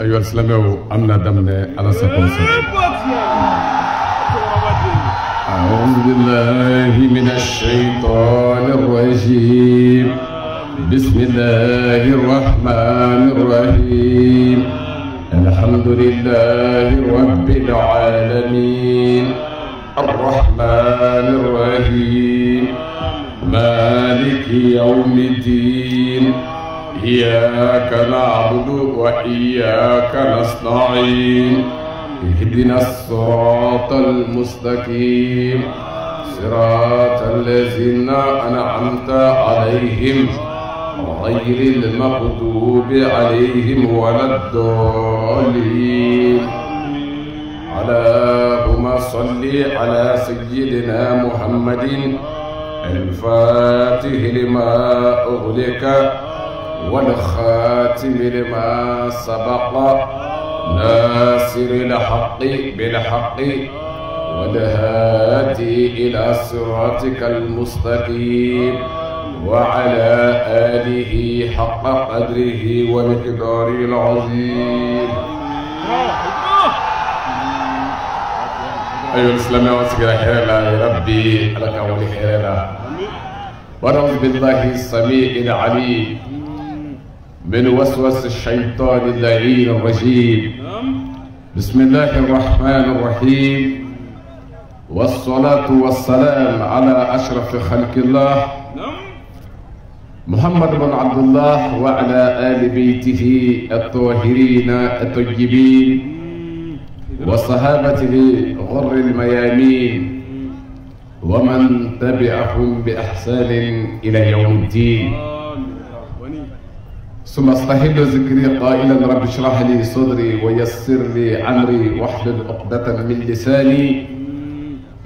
أيها السلام أمنا دمنا على سكون أعوذ بالله من الشيطان الرجيم بسم الله الرحمن الرحيم الحمد لله رب العالمين الرحمن الرحيم مالك يوم الدين إياك نعبد وإياك نستعين اهدنا الصراط المستقيم صراط الذين أنعمت عليهم غير المغضوب عليهم ولا الضالين اللهم صل على سيدنا محمد الفاتح لما أغلق والخاتم لما سبق ناصر الحق بالحق والهادي إلى صراطك المستقيم وعلى آله حق قدره ومقداره العظيم. أيها الإسلام وسكر خير الله يا ربي لك ولخير الله ونعوذ بالله السميع العليم من وسوس الشيطان اللعين الرجيم. بسم الله الرحمن الرحيم والصلاة والسلام على أشرف خلق الله محمد بن عبد الله وعلى آل بيته الطاهرين الطيبين وصحابته غر الميامين ومن تبعهم بإحسان إلى يوم الدين. ثم استحل ذكري قائلا رب اشرح لي صدري ويسر لي امري واحلل عقدة من لساني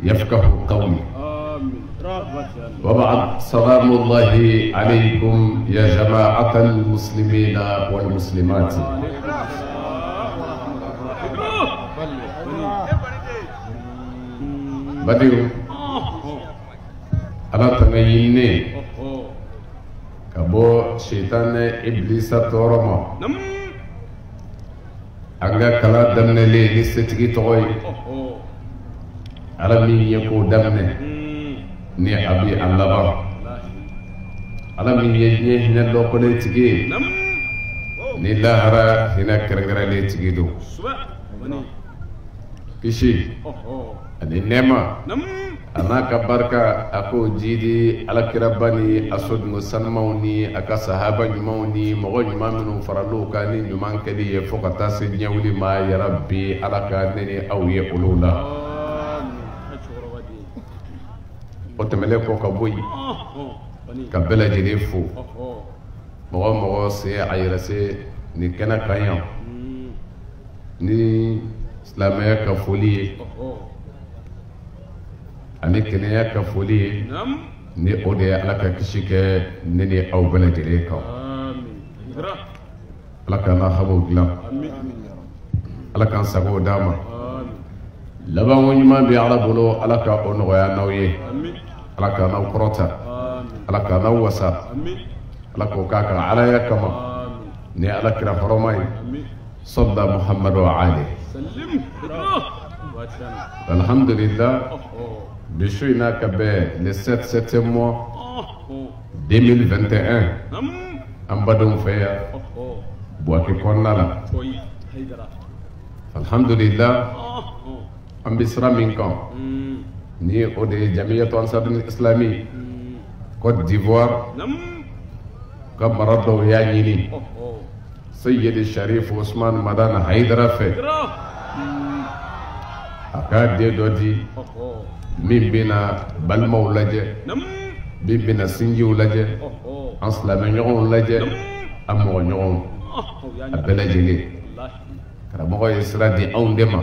يفقه قولي. وبعد سلام الله عليكم يا جماعة المسلمين والمسلمات. بديو أنا تنيني كابو شيطان إبليس تورما أنغا كلا دمنا لي لستيجي توي على مين يكو دمنا ني أبي الله على مين يجي هنا لوكولي تيجي ني لاهرا هنا كرغرا لي تيجي دو كيشي أني نما أنا كبركا أكو جيدي على كرباني أسود مسلموني أكا صحابة جموني مغو جمامنو فرلو كاني جمان كدي يفوق تاسي نيولي ما يا ربي على كانني أو يقولونا وتملكو كبوي كبلا جريفو مغو سي عيرسي ني كنا كايان ني إسلامية كفولي ani kɛnɛya ka foli ni o de ye ala ka kisi kɛ ne ni aw bɛɛ lajɛlen kan. ala k'an ka habaw dilan ala k'an sago d'a ma laban ko ɲuman bɛ ala bolo ala ka o nɔgɔya n'aw ye ala k'an n'aw kɔrɔta ala k'an n'aw wasa ala k'o k'a kan alaya kama ni ala kira hɔrɔma ye sɔlda muhamadu ali alhamdulillah. Bishu ina kabe le 7 mois 2021 ambadum feya boaki konnala alhamdulillah ambisra minkan ni ode jamiyatu ansarul islami Côte d'Ivoire ka marado ya nyini Sayyid Sharif Ousmane Madana Haidara fe aka de dodi min bina balimaw lajɛ min bina sinjiw lajɛ an silamɛɲɔgɔnw lajɛ an mɔgɔɲɔgɔnw a bɛɛ lajɛlen karamɔgɔ ye sira di anw de ma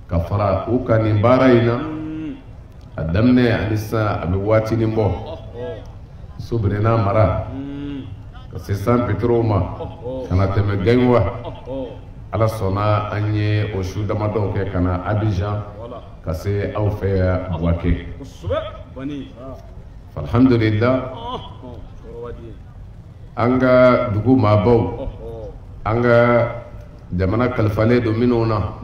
ka fara u ka nin baara in na a daminɛ ani sisan a bɛ waatinin bɔ Sobrena mara ka se San Petro ma ka na tɛmɛ Gayiwa ala sɔnna an ye o su damadɔw kɛ ka na Abidjan ka se aw fɛ Buwake. Alhamdulillah an ka dugu maabaw an ka jamana kalifalen don minnu na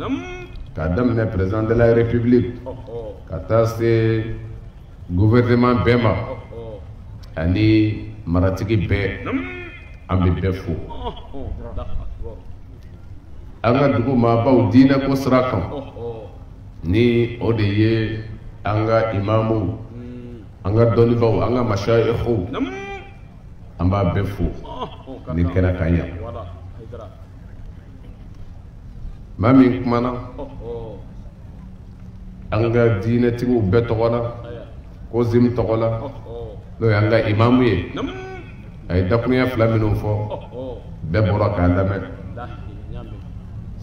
k'a daminɛ président de la république ka taa se gouvernement bɛɛ ma ani maratigi bɛɛ an bɛ bɛɛ fo an ka dugu maabaw diinɛ ko sira kan ni o de ye an ka imamuw an ka dɔnnibaw an ka mashayikhu an b'a bɛɛ fo ni kɛnɛ kan yan maa min kumana an ka diinɛtigiw bɛɛ tɔgɔ la ko zim tɔgɔ la n'o ye an ka imamu ye a ye dakuruɲɛ 2 minnu fɔ bɛɛ bɔra k'a lamɛn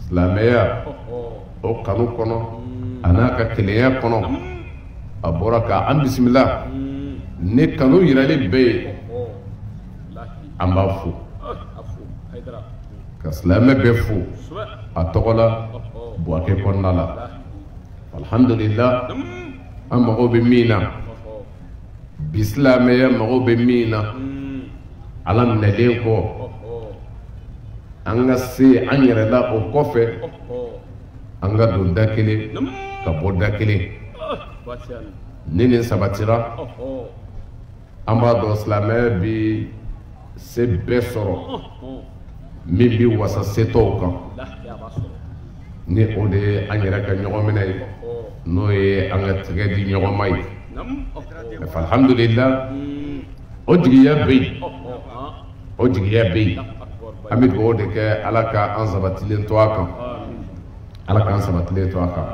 silamɛya o kanu kɔnɔ a n'a ka kelenya kɔnɔ a bɔra k'an bisimila ni kanu yirali bɛ ye an b'a fo ka silamɛ bɛɛ fo a tɔgɔ la Buwake kɔnɔna la alhamdulillah an mago bɛ min na bi silamɛya mago bɛ min na ala minɛlen kɔ an ka se an yɛrɛ la o kɔfɛ an ka don da kelen ka bɔ da kelen ni nin sabatira an b'a dɔn silamɛya bi se bɛɛ sɔrɔ min bi wasa setɔw kan ni o de ye an yɛrɛ ka ɲɔgɔn minɛ ye n'o ye an ka tigɛ di ɲɔgɔn ma ye alhamdulillah o jigiya bɛ yen o jigiya bɛ yen an bɛ dugawu de kɛ ala ka an sabatilen to a kan ala k'an sabatilen to a kan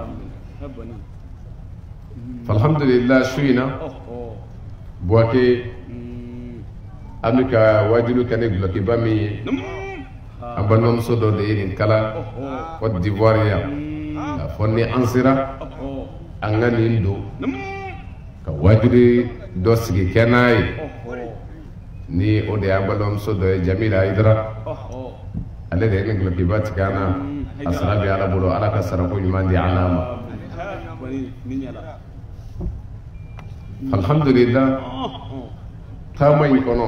alhamdulillah su in na Buwake an bɛ ka wajibi kɛ ni dulokiba min ye an balimamuso dɔ de ye nin kala Côte d'Ivoire yan k'a fɔ ni an sera an ka nin don ka wajibi dɔ sigi kɛ n'a ye ni o de y'an balimamuso dɔ ye Jamila Hayidara ale de ye nin dulokiba tigɛ an na a sara bɛ ala bolo ala ka sarako ɲuman di an n'a ma alhamdulillah taama in kɔnɔ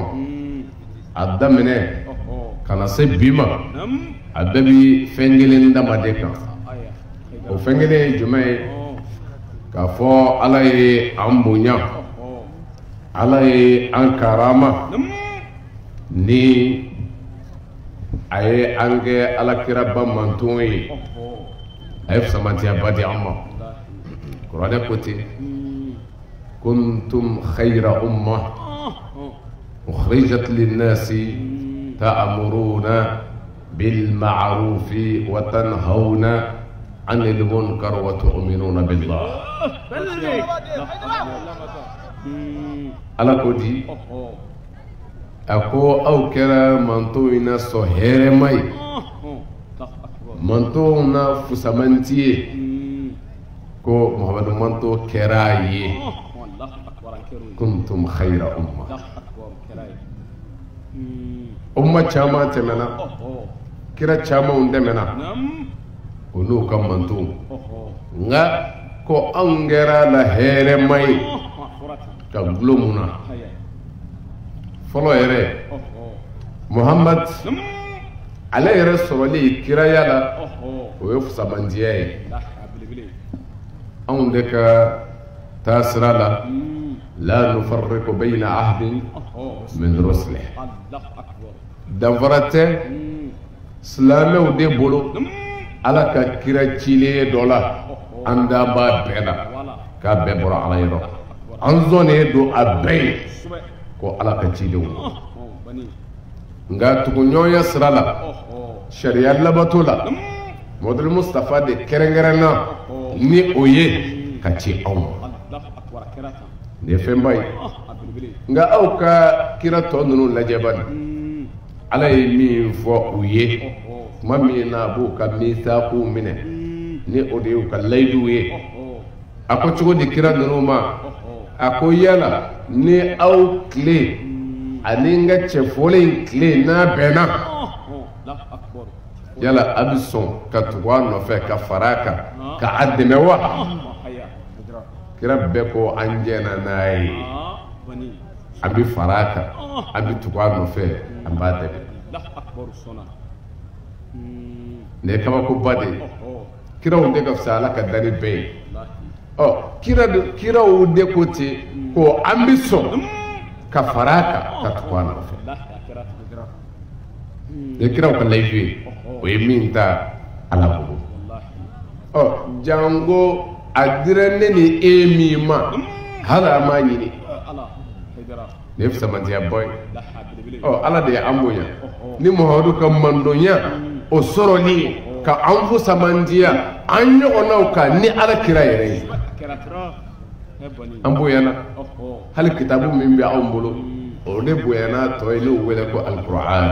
a daminɛ ka na se bi ma a bɛɛ bi fɛn kelen dama de kan o fɛn kelen ye jumɛn ye k'a fɔ ala ye an bonya ala ye an karama ni a ye an kɛ alakiraba manton ye a ye fisamantiyaba di an ma kuranɛ ko ten kuntum khayra umma ukhrijat linnasi تأمرون بالمعروف وتنهون عن المنكر وتؤمنون بالله ala ko di a ko aw kɛra mantow na sɔn hɛrɛma ye mantow na fusamanti ye ko Muhamadu manto kɛra a ye kuntum khayra umma umma caman tɛmɛna kira camanw dɛmɛna o n'u ka mantow nka ko anw kɛra la hɛrɛma ye ka gulo mun na fɔlɔ yɛrɛ Muhammad ale yɛrɛ sɔrɔli kiraya la o ye fusamantiya ye anw de ka taa sira la la nufarriqu bayna ahadin min rusulihi danfara tɛ silamɛw de bolo ala ka kira cilen dɔ la an da b'a bɛɛ la k'a bɛɛ bɔra ala yɔrɔ an zɔnnen don a bɛɛ ye ko ala ka cilenw nka tuguɲɔgɔnya sira la sariya labato la Muhamadu Mustafa de kɛrɛnkɛrɛnna ni o ye ka ci anw ma nin ye fɛnba ye nka aw ka kira tɔ ninnu lajɛ bani ala ye min fɔ u ye tuma min na a b'u ka misaakow minɛ ni o de y'u ka layiduw ye a ko cogo di kira ninnu ma a ko yala ni aw tile ani n ka cɛfɔlen tile n'a bɛnna yala a bɛ sɔn ka tugu a nɔfɛ ka fara a kan ka a dɛmɛ wa kira bɛɛ ko an jɛna n'a ye an bɛ fara a kan an bɛ tugu a nɔfɛ an b'a dɛmɛ ne kama ko bade kiraw de ka sala ka dani be kiraw de ko te ko ambition ka faraka ka tukwana de kiraw ka laifi o yeminta ala ko jango adirane ni emima hala ma yini ne fisa mantiya boy ala de ambonya ni muhadu ka mandonya o soroni ka anfu samandiya an ɲɔgɔnnaw ka ni ala kira yɛrɛ ye an bonyana hali kitabu min bɛ anw bolo o de bonyana tɔ ye n'o wele ko alquran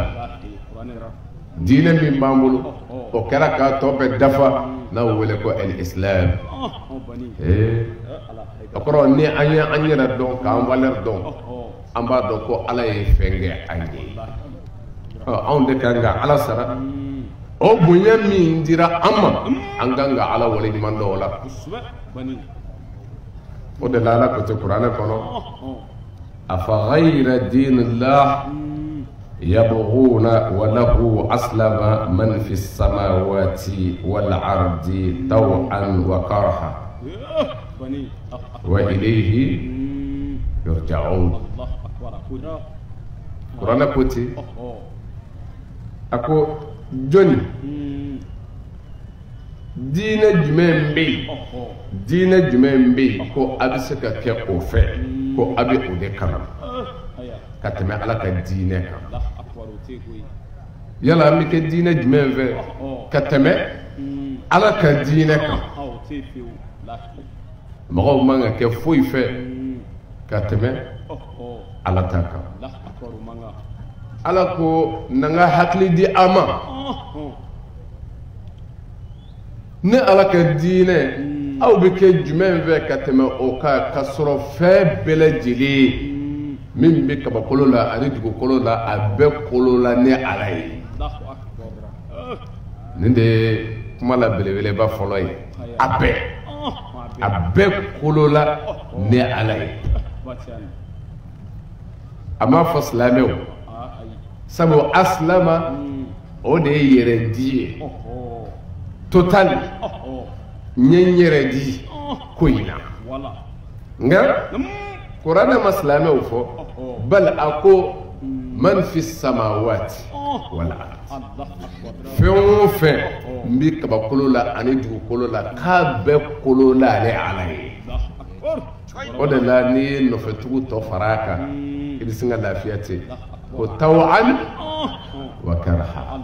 diinɛ min b'an bolo o kɛra k'a tɔ bɛɛ dafa n'o wele ko alislam o kɔrɔ ni an ye an yɛrɛ dɔn k'an valeur dɔn an b'a dɔn ko ala ye fɛn kɛ an ye anw de kan ka ala sara o bonya min dira an ma an kan ka ala wale ɲuman dɔw la o de la ala ko te kuranɛ kɔnɔ afa ghayra dinillah yabghuna wa lahu aslama man fi samawati wal ardi taw'an wa karha wa ilayhi yurja'un kuranɛ ko te ako joni diinɛ jumɛn bɛ yen diinɛ jumɛn bɛ yen ko a bɛ se ka kɛ o fɛ ko a bɛ o de kama ka tɛmɛ ala ka diinɛ kan yala an bɛ kɛ diinɛ jumɛn fɛ ka tɛmɛ ala ka diinɛ kan mɔgɔw man ka kɛ foyi fɛ ka tɛmɛ ala ta kan ala ko na n ka hakili di a ma ne ala ka diinɛ aw bɛ kɛ jumɛn fɛ ka tɛmɛ o kan ka sɔrɔ fɛn bɛɛ lajɛlen min bɛ kabakolo la ani dugukolo la a bɛɛ kolo la ne ala ye nin de ye kuma la belebeleba fɔlɔ ye a bɛɛ kolo la ne ala ye a m'a fɔ silamɛw sabu asilama o de ye yɛrɛ di ye total n ye n yɛrɛ di ko in na nka kuranɛ ma silamɛw fɔ bali a ko man fi samawati wal ard fɛn o fɛn n bɛ kabakolo la ani dugukolo la k'a bɛɛ kolo la ale ala ye o de la n'i ye nɔfɛtugu tɔ fara a kan i bɛ sin ka lafiya ten ko taw'an wa karha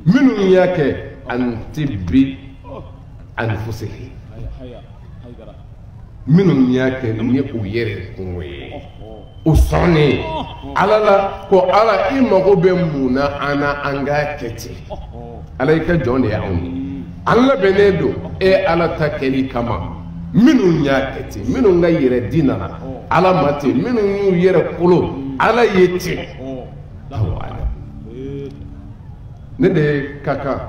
minnu y'a kɛ an tibbi anfusihim minnu y'a kɛ ni u yɛrɛ kungo ye u sɔnnen ala la ko ala i mago bɛ mun na an na an k'a kɛ ten ala i ka jɔn de ye anw ye an labɛnnen don ala ta kɛli kama minnu y'a kɛ ten minnu ka yɛrɛ di nana ala ma ten minnu y'u yɛrɛ kolo ala ye ten ne de ka kan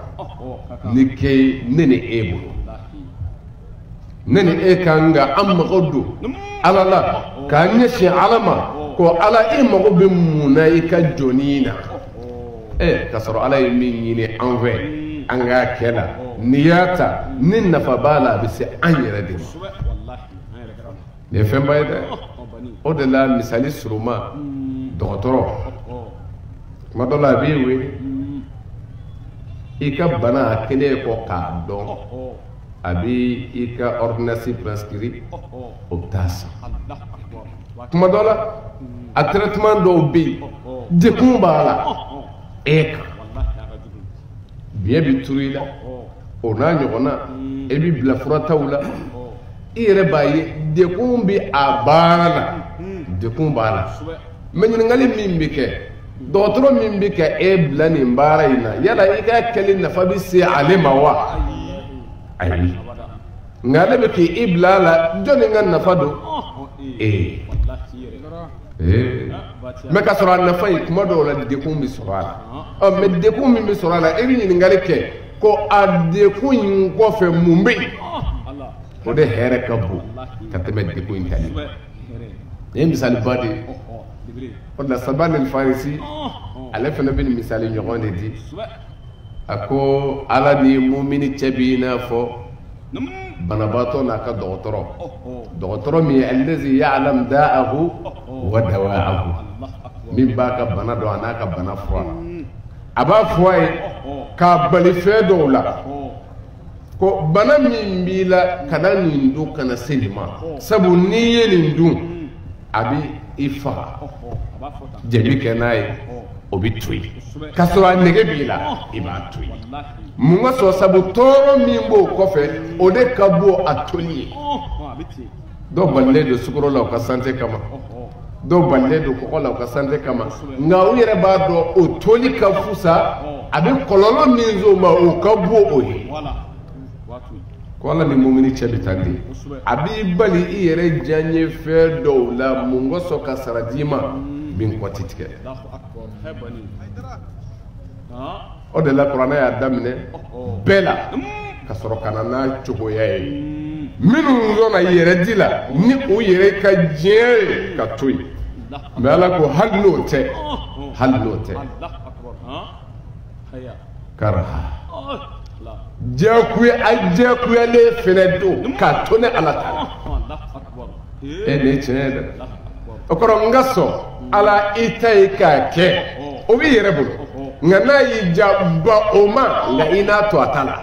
ni kɛ ne ni e bolo ne ni e kan ka an mago don ala la k'a ɲɛsin ala ma ko ala e mago bɛ mun na i ka jɔnni na ka sɔrɔ ala ye min ɲini an fɛ an k'a kɛ la n'i y'a ta ni nafa b'a la a bɛ se an yɛrɛ de ma nin ye fɛnba ye dɛ o de la misali suruma dɔgɔtɔrɔ tuma dɔ la a b'i wele i ka bana a kelen kɔ k'a dɔn a bɛ i ka ordonnance prescrire o bɛ taa san tuma dɔ la a traitement dɔw bɛ yen dekun b'a la e kan biɲɛ bɛ turu i la o n'a ɲɔgɔnna e bɛ bila furataw la i yɛrɛ b'a ye dekun bɛ a baara la dekun b'a la mɛ ɲininkali min bɛ kɛ dɔgɔtɔrɔ min bɛ ka e bila nin baara in na yala i ka kɛli nafa bɛ se ale ma wa ayi nka ale bɛ k'i bila a la jɔnni ka nafa don mɛ ka sɔrɔ a nafa ye kuma dɔw la dekun bɛ sɔrɔ a la mɛ dekun min bɛ sɔrɔ a la e bɛ ɲininkali kɛ ko a dekun in kɔfɛ mun bɛ yen o de hɛrɛ ka bon ka tɛmɛ dekun in kan nin ye misaliba de ye o de la Salman al Farisi ale fana bɛ nin misali ɲɔgɔn de di a ko ala ni mumini cɛ b'i n'a fɔ banabaatɔ n'a ka dɔgɔtɔrɔ min ye allazi ya'lam da'ahu wa dawa'ahu min b'a ka bana dɔn a n'a ka bana fura a b'a fɔ a ye k'a bali fɛn dɔw la ko bana min b'i la kana nin dun kana se nin ma sabu n'i ye nin dun a bi i faga jɛbi kɛ n'a ye o bi to yen k'a sɔrɔ a nege b'i la i b'a to yen mun ka sɔrɔ sabu tɔɔrɔ min b'o kɔfɛ o de ka bon a toli ye dɔw balilen don sukaro la u ka santé kama dɔw balilen don kɔgɔ la u ka santé kama nka u yɛrɛ b'a dɔn o toli ka fusa a bɛ kɔlɔlɔ min s'o ma o ka bon o ye ko ala ni mumini cɛ bɛ taa di a b'i bali i yɛrɛ diyaɲɛ fɛn dɔw la mun ka sɔn ka sara d'i ma bin kɔti tigɛ o de la kuranɛ y'a daminɛ bɛɛ la ka sɔrɔ ka na n'a cogoya ye minnu sɔnna yɛrɛ di la ni o yɛrɛ ka diɲɛ ye ka to yen mɛ ala ko hali n'o tɛ karaha jɛkuya a jɛkuyalen fɛnɛ don k'a to ne ala ta la nin ye tiɲɛ ye dɛ o kɔrɔ n ka sɔn ala i ta ye k'a kɛ o b'i yɛrɛ bolo nka n'a y'i ja ba o ma nka i n'a to a ta la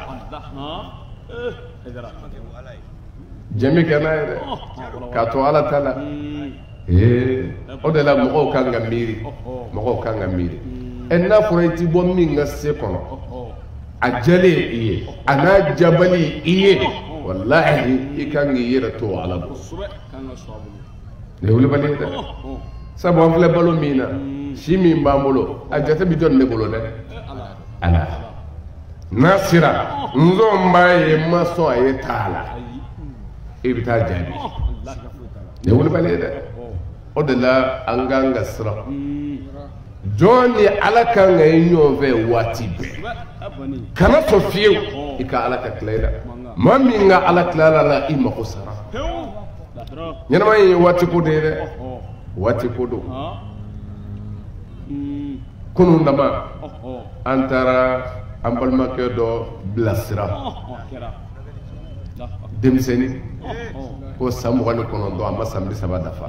jɛmi kɛ n'a ye dɛ k'a to ala ta la o de la mɔgɔw kan ka miiri n'a fɔra i ti bɔ min ka se kɔnɔ a jɛlen i ye a n'a jabali i ye walahi i kan k'i yɛrɛ to ala bolo nin ye wulibali ye dɛ sabu an filɛ balo min na si min b'an bolo a jate bɛ jɔn ne bolo dɛ ala n'a sera n sɔn b'a ye n ma sɔn a ye t'a la i bɛ taa jaabi nin ye wulibali ye dɛ o de la an kan ka siran jɔn ni ala kan ka ye ɲɔgɔn fɛ waati bɛɛ kana sɔn fiyewu i ka ala ka tila i la maa min ka ala tila la i mago sara ɲɛnama ye waati ko de ye dɛ waati ko don kunun dama an taara an balimakɛ dɔ bilasira denmisɛnnin ko san 29 a ma san 30 dafa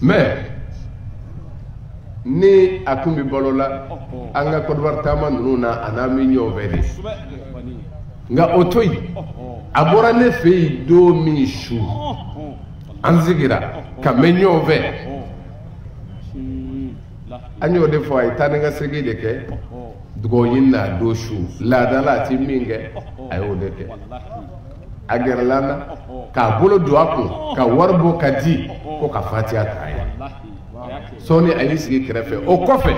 mais ni a kun bɛ balo la an ka Côte d'Ivoire taama ninnu na a n'a mi ɲɔgɔn fɛ de nka o to yen a bɔra ne fɛ yen don min su an sigira ka mɛn ɲɔgɔn fɛ an y'o de fɔ a ye taa ni ka segin de kɛ dugawu ɲini n'a don su laada la a ti min kɛ a y'o de kɛ a gɛrɛla an na k'a bolo don a kun ka wari bɔ ka di ko ka fatiha ta a ye sɔɔni a y'i sigi kɛrɛfɛ o kɔfɛ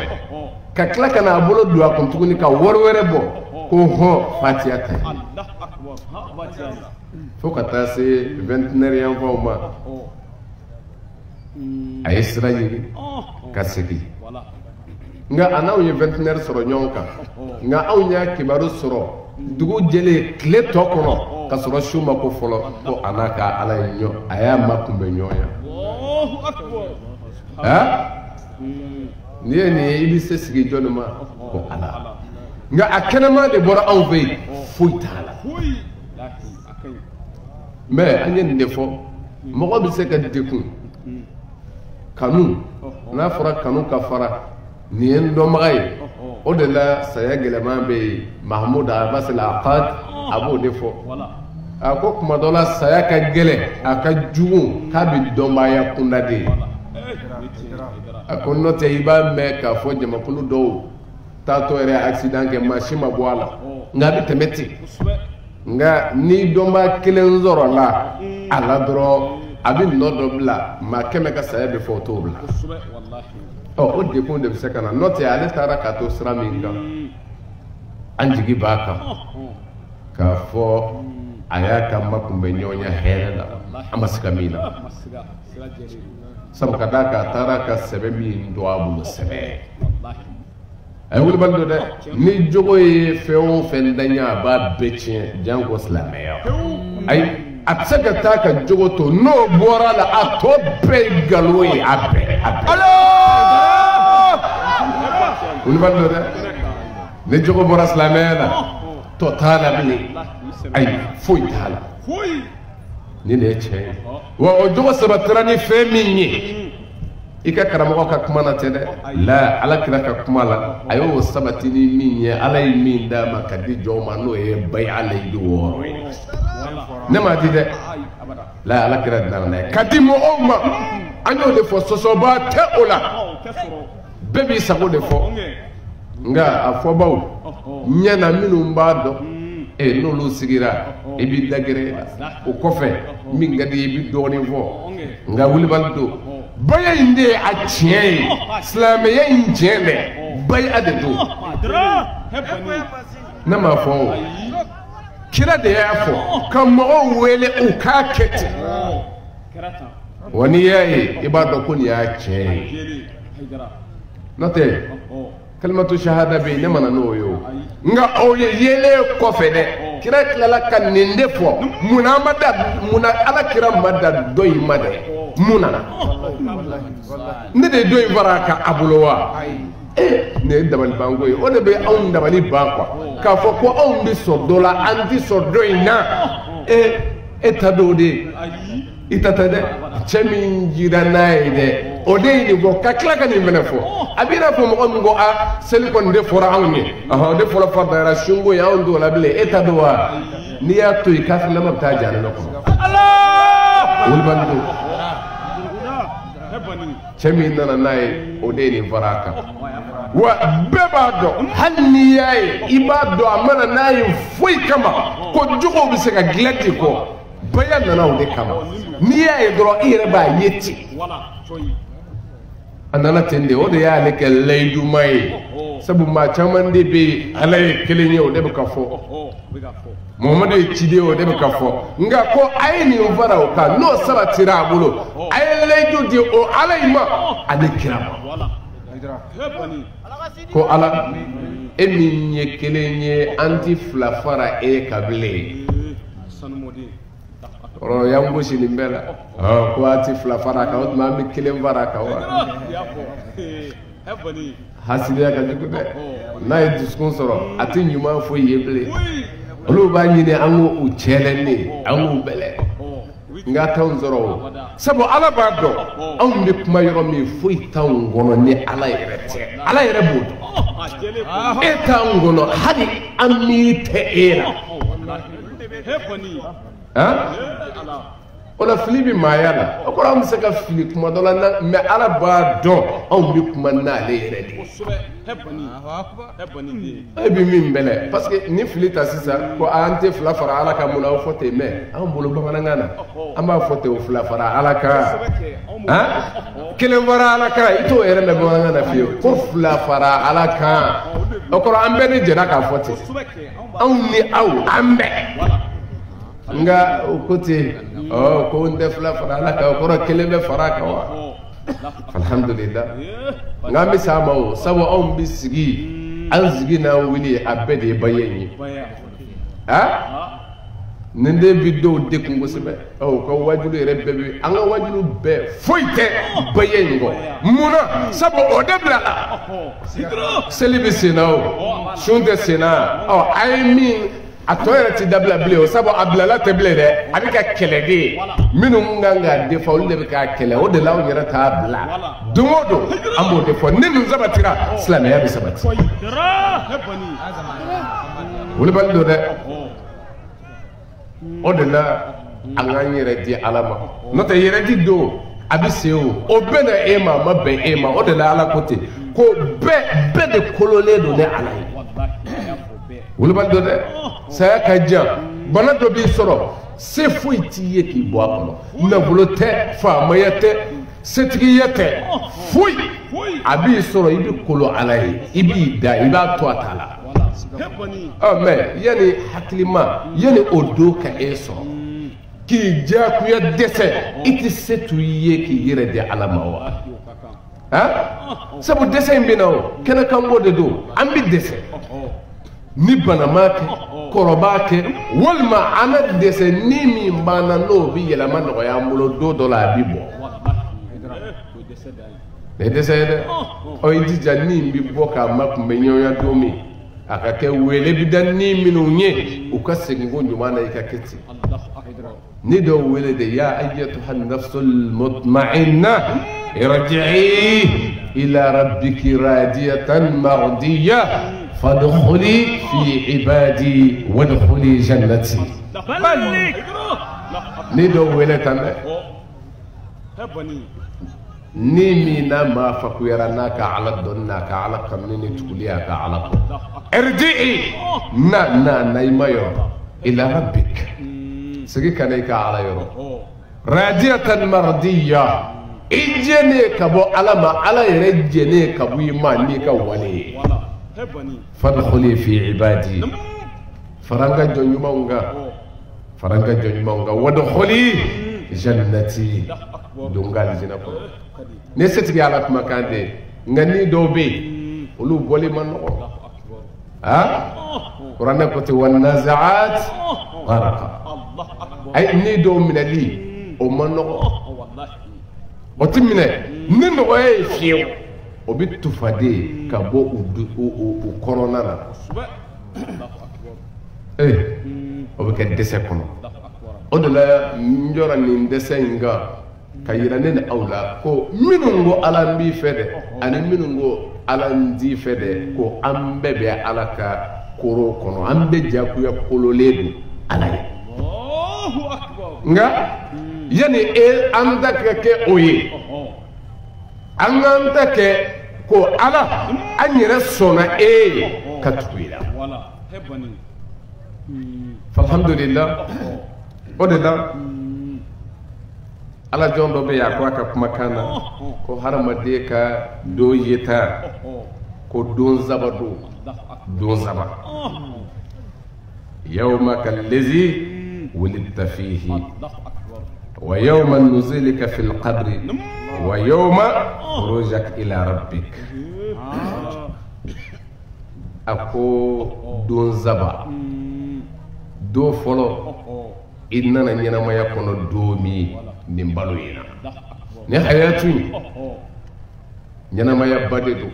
ka tila ka n'a bolo don a kun tuguni ka wari wɛrɛ bɔ ko hɔn fatiha ta ye fo ka taa se 29 yanfanw ma a ye sira ɲini ka segin nka a n'aw ye 29 sɔrɔ ɲɔgɔn kan nka anw y'a kibaru sɔrɔ dugu jɛlen tile tɔ kɔnɔ ka sɔrɔ su ma ko fɔlɔ ko a n'a ka ala ye ɲɔ a y'a makunbɛn ɲɔgɔn ya n'i ye nin ye i bɛ se sigi jɔnni ma ko ala nka a kɛnɛma de bɔra anw fɛ yen foyi t'a la mais an ye nin de fɔ mɔgɔ bɛ se ka dekun kanu n'a fɔra kanu ka fara nin ye n dɔnbaga ye o de la saya gɛlɛman bɛ yen Mahamud Abbas Al-Aqad a b'o de fɔ a ko tuma dɔ la saya ka gɛlɛn a ka jugu k'a bɛ dɔnbagaya kunda de ye a ko n'o tɛ i b'a mɛn k'a fɔ jamakulu dɔw taatɔ yɛrɛ accident kɛ mansin ma bɔ a la nka a bɛ tɛmɛ ten nka ni dɔnba kelen sɔrɔ la a la dɔrɔn a bɛ nɔ dɔ bila maa kɛmɛ ka saya bɛ fɔ o t'o bila o dekun de bɛ se ka na n'o tɛ ale taara k'a to sira min kan an jigi b'a kan k'a fɔ a y'a ka makunbɛn ɲɔgɔn ya hɛrɛ la an ma se ka min na sabu ka d'a kan a taara ka sɛbɛn min don a bolo sɛbɛn a ye wulibali dɔ dɛ ni jogo ye fɛn o fɛn daɲɛ a b'a bɛɛ tiɲɛ janko silamɛya ayi atsaga ta ka jogoto no bora la atobe galoi abe ulu bando de ne jogo bora slamela totala bili ay foi tala ni ne che wa o jogo sabatrani feminyi ika karamo ka kuma na tede la ala kira ka kuma la ayo sabatini minye ala min da makadi joma no e bay ala idu woro ne ma dide la ala kira dana kadimo umma anyo de fo soso ba te ola bebi sago de fo nga afobaw nyana minu mbado e nolu sigira e bi dagere o kofe min gadi e bi doni fo nga wulbaldo baya inde a tiye islamiyya injele bay adadu na ma fo kira da ya fo kan mo wele o ka kete wani yayi ibada kun ya ce note kalmatu shahada be ne mana no yo nga o yele ko fede kira kala kan ninde fo muna ala kira madda doy made muna ne de doy baraka abulowa ne dabal bango o de be on dabali banko ka fo ko on bi so dola anti so doina etadode itatade chemin jiranaide o de ni go kakla kan ni menefo abira fo mo ngo a sel kon de fora awni de fora fadara shungo ya on do la bile etadowa ni ya to ikafla mabta jana no Allah ulbandu chemin nana nay o de ni baraka wa bebado hanni yayi ibado amana nay foi kama ko jogo bi se ka glati ko bayan nana o de kama ni yayi dro ire ba yeti anana tende o de ya le ke leidu mai sabu ma chaman de be alay kelenye o de ka fo Muhammadu Chide o de ka fo nga ko ayni o fara o ka no sabatira bulo ay leidu di o alayma ade kirama ko ala eminye kelenye anti flafara e kabile oro yango sinimbela ko ati flafara ka o ma mi kelen fara ka wa hasidiya ka jukude na yi duskun soro ati nyuma fo yebele olu ba nyine anwo u cheleni anwo bele nga taw zoro sabo ala ba do on mi kuma yoro mi fo taw ngono ni ala yerete ala yere bodo e taw ngono hadi ammi te era ona filibi mayala okora am saka fili kuma dola na me ala ba do on bi kuma na le yere di ebi min bele parce que ni fili ta sisa ko ante fla fara ala ka muna fote me am bolo bamana ngana amba fote o fla fara ala ka kele fara ala ka ito yere me bamana ngana fiyo ko fla fara ala ka okora ambe ni jena ka fote on ni aw ambe nga kote ko nde fla fara la ka ko kelebe fara ka wa alhamdulillah nga mi sama o sabo on bisigi azgi na wili abede bayenyi nende biddo de kungo sebe ko wajulu rebbe anga wajulu be foite bayengo muna sabo o debla selibi senao shunde sena I mean atoyere ti dabla ble o sabo ablala te ble de abika kelege minu nganga de faul de ka kele o de law yera ta bla dumodo ambo de fo ninu zabatira islam ya bisabati wala baldo de o de la anganyere di alama no te yere di do abiseo o bena ema mabe ema o de la ala kote ko be de kolole do ne alai wulbal do de saya kaja bana do bi soro se fuiti yeki bo akono na bolote fa mayete setigi yete fui abi soro ibi kolo alai ibi da iba to atala amen yani haklima yani odo ka eso ki ja ku ya dese iti setu yeki yere de alamawa sabu dese mbinawo kana kambo de do ambi dese ni bana make kɔrɔba kɛ walima an na dɛsɛ ni min banna n'o bi yɛlɛma nɔgɔya an bolo don dɔ la a bi bɔ ne dɛsɛ ye dɛ ɔ i jija ni bi bɔ k'a makunbɛ ɲɔgɔnya don min a ka kɛ wele bi da ni minnu ye u ka segin ko ɲuman na i ka kɛ ten ni dɔw wele de ya ayyatuha nafsul mutma'inna irji'i ila rabbiki radiyatan mardiyah فادخلي في عبادي وادخلي جنتي نيدو ولتنا نيمينا ما فكيرناك على الدنيا على قمني تقوليك على ارجعي نا نايمايو الى ربك سكي كانيك على يرو راضية مرضية اجني كبو على يرجني كبو يماني كولي فادخلي في عبادي فرانغا جونيمونغا وادخلي جنتي دونغال جنكو نسيتي على مكان دي غني دوبي ولو بولي من ها قرانا كنت والنازعات غرقا اي ني دو من لي او من والله وتمنه ننو اي فيو o bi tufade ka bɔ u kɔnɔna na o bɛ kɛ dɛsɛ kɔnɔ o de la n jɔra nin dɛsɛ in kan ka yira ne ni aw la ko minnu ko ala n b'i fɛ dɛ ani minnu ko ala n t'i fɛ dɛ ko an bɛɛ bɛ ala ka koro kɔnɔ an bɛɛ jagoya kololen don ala ye nka yanni an ta ka kɛ o ye an k'an ta kɛ ko ala an yɛrɛ sɔnna ka tugu i la alhamdulillah o de la ala jɔn dɔ bɛ yen a ko a ka kumakan na ko hadamaden ka don yeta ko don saba don saba yawma kallazi wulidta fihi wa yawma nuzulika fil qabri ويوم خروجك إلى ربك أكو دون زبا دو فلو إننا نينما يكون دومي نمبالو ينا نحياتي نينما يباددو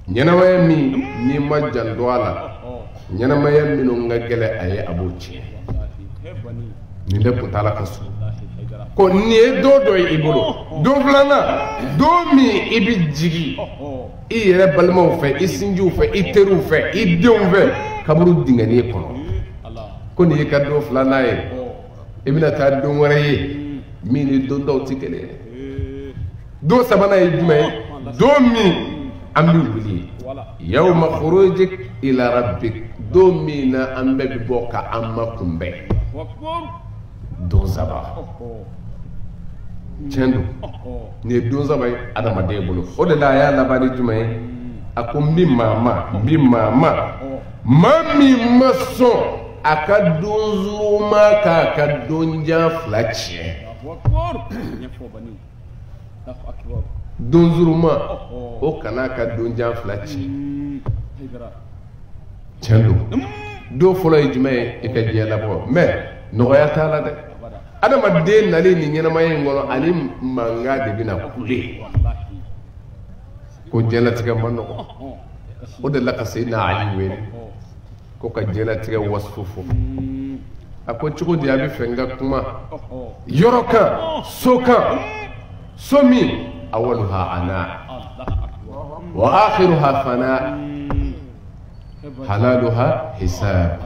نينما يمي نيما جندوالا نينما يمي نونغا أي أبوتي نندب تالا كسو ko ni ye do dɔ ye i bolo don filanan don min i bi jigi i yɛrɛ balimaw fɛ i sinjiw fɛ i teriw fɛ i denw fɛ kaburu dingɛnni kɔnɔ ko nin ye ka don filanan ye i bɛna taa don wɛrɛ ye min ni don dɔw tɛ kelen ye don sabanan ye jumɛn ye don min an bɛ wuli yawma khurujik ila rabbik don min na an bɛɛ bɛ bɔ ka an makunbɛn don saba tiɲɛ don nin ye don saba ye adamaden bolo o de la a y'a laban ni jumɛn ye a ko n bi maa min ma sɔn a ka don zuruma k'a ka don jan fila tiɲɛ don zuruma o kana ka don jan fila tiɲɛ tiɲɛ don don fɔlɔ ye jumɛn ye i ka diɲɛ labɔ mais nɔgɔya t'a la dɛ adamaden nalen nin ɲɛnamaya in kɔnɔ ani mankan de bɛna kule ko diɲɛlatigɛ ma nɔgɔ o de la ka Seydina Ali wele ko ka diɲɛlatigɛ wasifu fɔ a ko cogo di a bɛ fɛ n ka kuma yɔrɔ kan so kan so min awaluha ana wa akhiruha fana halaluha hisab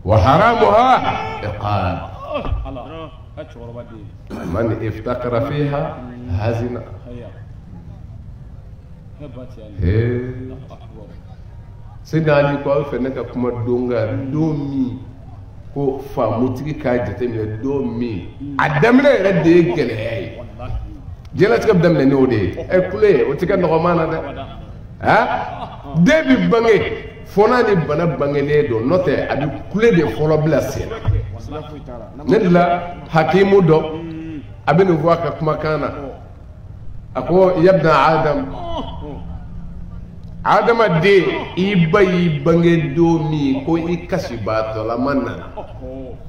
wa haramuha iqab من افتقر فيها هزنا سيدنا علي قال فنك كما دونغا دومي ko faamutigi k'a jateminɛ don min a daminɛ yɛrɛ de ye gɛlɛya ye diɲɛlatigɛ bɛ daminɛ n'o de ye kule o tɛ kɛ nɔgɔman na dɛ den bi bange fɔ n'a ni bana bangelen don n'o tɛ a bɛ kule de fɔlɔ bila sen na ne de la hakimu dɔ a bɛ nin fɔ a ka kumakan na a ko yabna adam adama de iba bange do mi ko ikasi bato la manna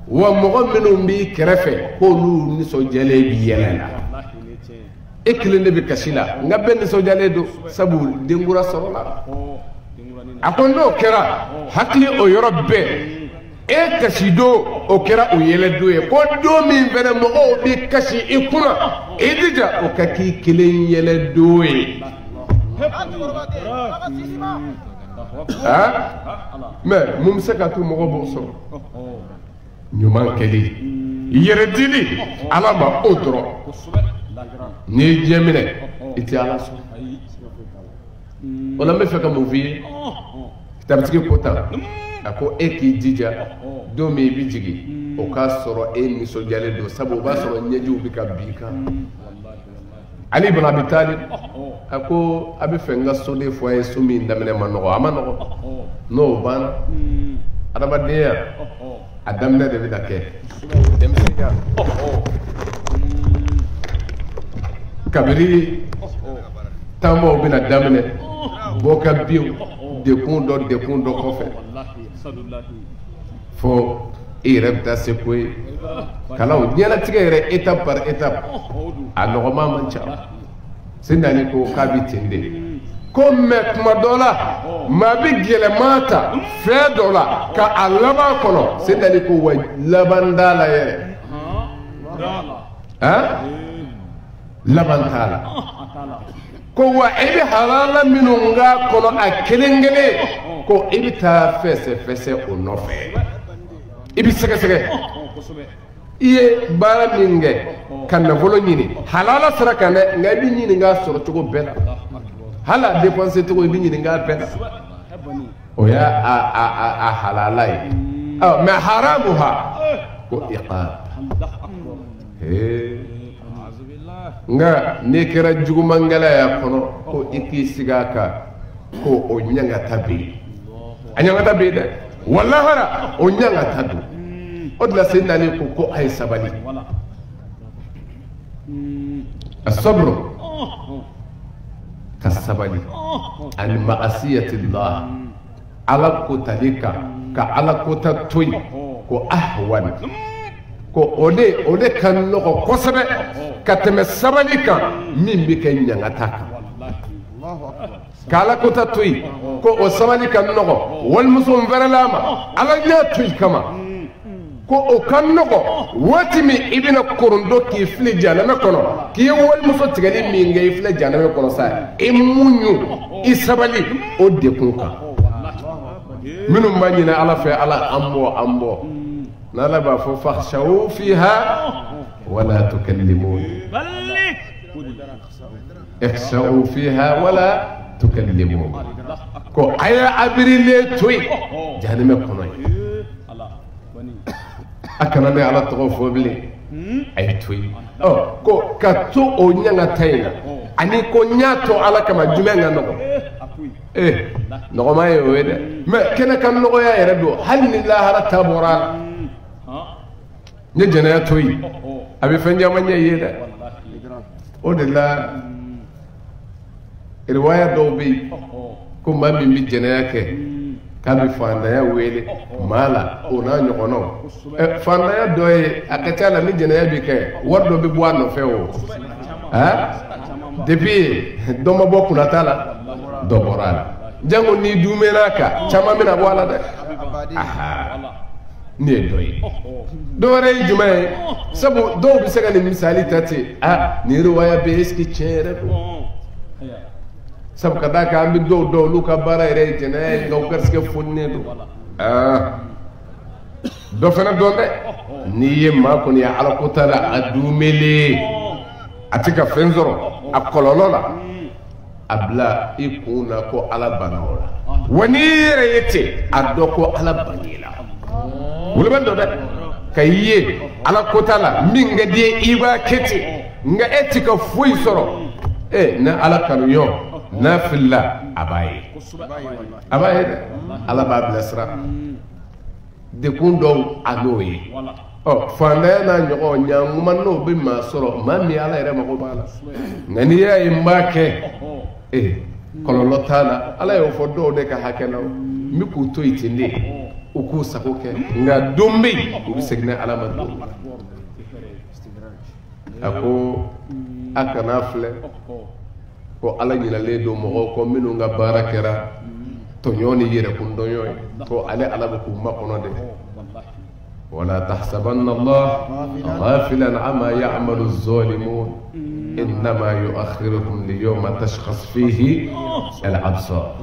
wa mogo minnu bi kɛrɛfɛ ko lu ni so jale bi yɛlɛla ekile ne bi kasila nga ben so jale do sabu dengura sorola akondo kera hakli o yoro be e kasido o kera o yele do e ko do min bene mogo bi kasi ikuna edija o kaki kilen yele do e mais mum sekatu mogo bo so nyuman keli yere dili alama odro ni jemine iti ala so wala me feka mo vi tabtiki pota ako eki dija do me bi jigi o ka soro e ni so jale do sabo ba soro nyeju bi ka bika Ali ibn Abi Talib ako abi fenga sode foye sumi ndamene manogo amanogo no ban adamadeya adamne de vidake demsiya kabiri tambo bina damne boka biu de kundo kofe fo irabta sekwe kalaw nyala tigere étape par étape a nogoma mancha sindani ko kabitinde comme kuma dola ma bi gele mata fe dola ka alaba kono sindani ko wa labandala yere labantala ko wa ibi halala minunga kono akelengele ko ibi ta fese o nofe ibi sege iye bara minge kanna volo nyini halala sara kanne ngabi nyini nga soro tugo bela hala dépenser tugo ibi nyini nga bela oya a halalai ma haramuha ko iqab nga ne kera jugu mangala ya kono ko iki sigaka ko o nyanga tabi anyanga tabi de wala hara o nyanga tabi odla sayna ne ko ay sabali الصبر كالصبر عن معصية الله على كتلك كعلى كتتوي كأهون كأولي كان لغو قصر كتم الصبرك من بكين ينغتاك كعلى كتتوي كأصبرك اللغو والمسلم فرلاما على ياتوي كما ko o kannogo watimi ibina korundo ki fili janame kono ki wal muso tigali minga ifle janame kono sa imunyu isabali o dekunka minu manyina ala fa ala ambo nala ba fo fakhshaw fiha wala tukallimun اخسأوا فيها ولا تكلمون كو ايا ابريلي توي جهنم كوناي akana ne ala togo fobile ay toy ko kato o nyanga tayna ani ko nyato ala kama jumenga nogo nogo may wede me kena kan nogo ya yere do halni la hala taboral ne jena toy abi fanja manya yeda o de la riwaya do bi ko mammi mi jena yake kabi fandaya wele mala ona nyokono fandaya doye akachala ni jenaya bike wardo bi bwa no feo depuis doma boku natala do moral jango ni dumenaka chama mina wala de ni doye do re jumae sabu do bi sega ni misali tati ni riwaya be eski chere sab kada ka ambi do luka bara ere jene ngaw garske fonne do fena donde ni yemma ko ni ala ko tala adumele atika fenzoro akololola abla ikuna ko ala banola wani reyete adoko ala banila wulban do de kayiye ala ko tala minga die iba kete nga etika fuy soro na ala kanuyo nafilla abaye ala babla sra de kundo anoye fanda na nyogo nyanguma no be ma soro mami ala ere mako bala ngani ya imbake kololo tala ala yo fo do de ka hakena mi ku to itinde o ku sakoke nga dombe o segna ala man ako akana fle ko ala nyina le do mo ko minu nga barakera to nyoni yere kun do yoy ko ale ala ko makono de ولا تحسبن الله غافلا عما يعمل الظالمون إنما يؤخرهم ليوم تشخص فيه الأبصار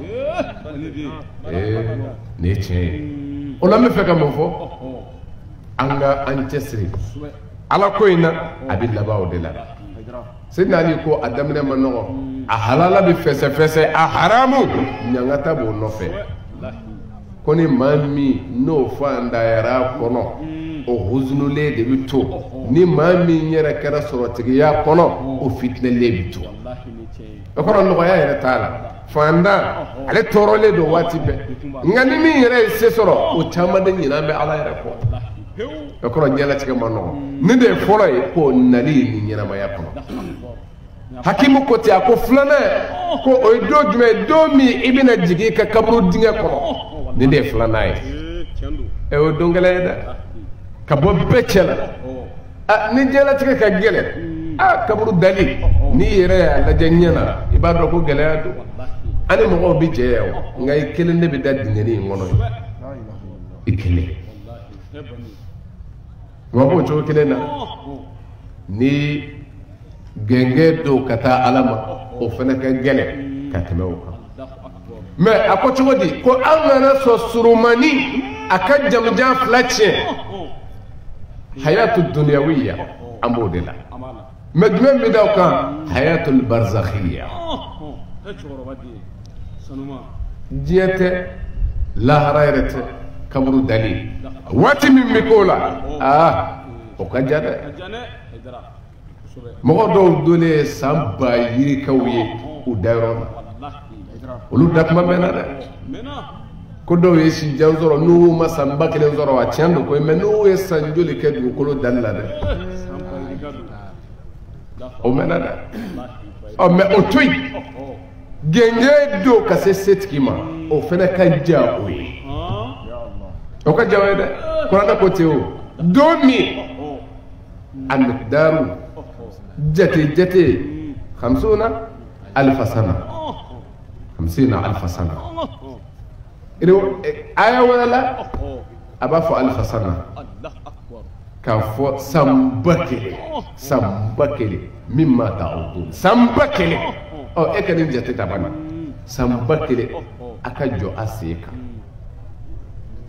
نيتشي ولما فكر مفو أنغا أنتسري على كوينا أبي لباو دلا سيدنا علي كو أدمنا منو أحلالا بفسفسه أحرامو نيانغتا بو نوفي koni mami no fanda yara kono o huzunule de bito ni mami nyera kera sorotigi ya kono o fitne le bito o kono no ya yera tala fanda ale torole do wati be ngani mi yera se soro o chama de nyina be ala yera ko o kono nyela tiga manno ni de folo e ko nali ni nyina ma ya kono hakimu ko ti ako flana ko o do jume do mi ibina jigi ka kabru dinga kono ni de flanaye e o dongale da ka bo becela ni jela tike ka gele kabru dali ni yere la janyana ibado ko gele ado ani mo bi jeew ngay kelen ne bi daddi ngeni ngono ikile wabo to kelena ni genge do kata alama o fana ka gele ka temew mais a ko cogo di ko an nana so surumani aka jamjan flatche hayatu dunyawiya amodela mais dum mi daw kan hayatu barzakhiyya diete la harayrete kabru dali wati min mikola o ka jada mo do dole samba yiri kawye u dayro olu dakuma mena de ko do yesi janzoro nu ma samba kelen zoro wa tiando ko men nu e sanjoli ke du ko dalla de o mena de o me o toy genge do ka se setkima o fena ka jawo o ka jawo de ko na ko teo domi an daru jate 50,000 سنة 50,000 سنة إنه آية ولا لا أبا فو 1000 سنة كفو سمبكلي مما تعودون سمبكلي أو إيه كان جاتي تبانا سمبكلي أكجو أسيكا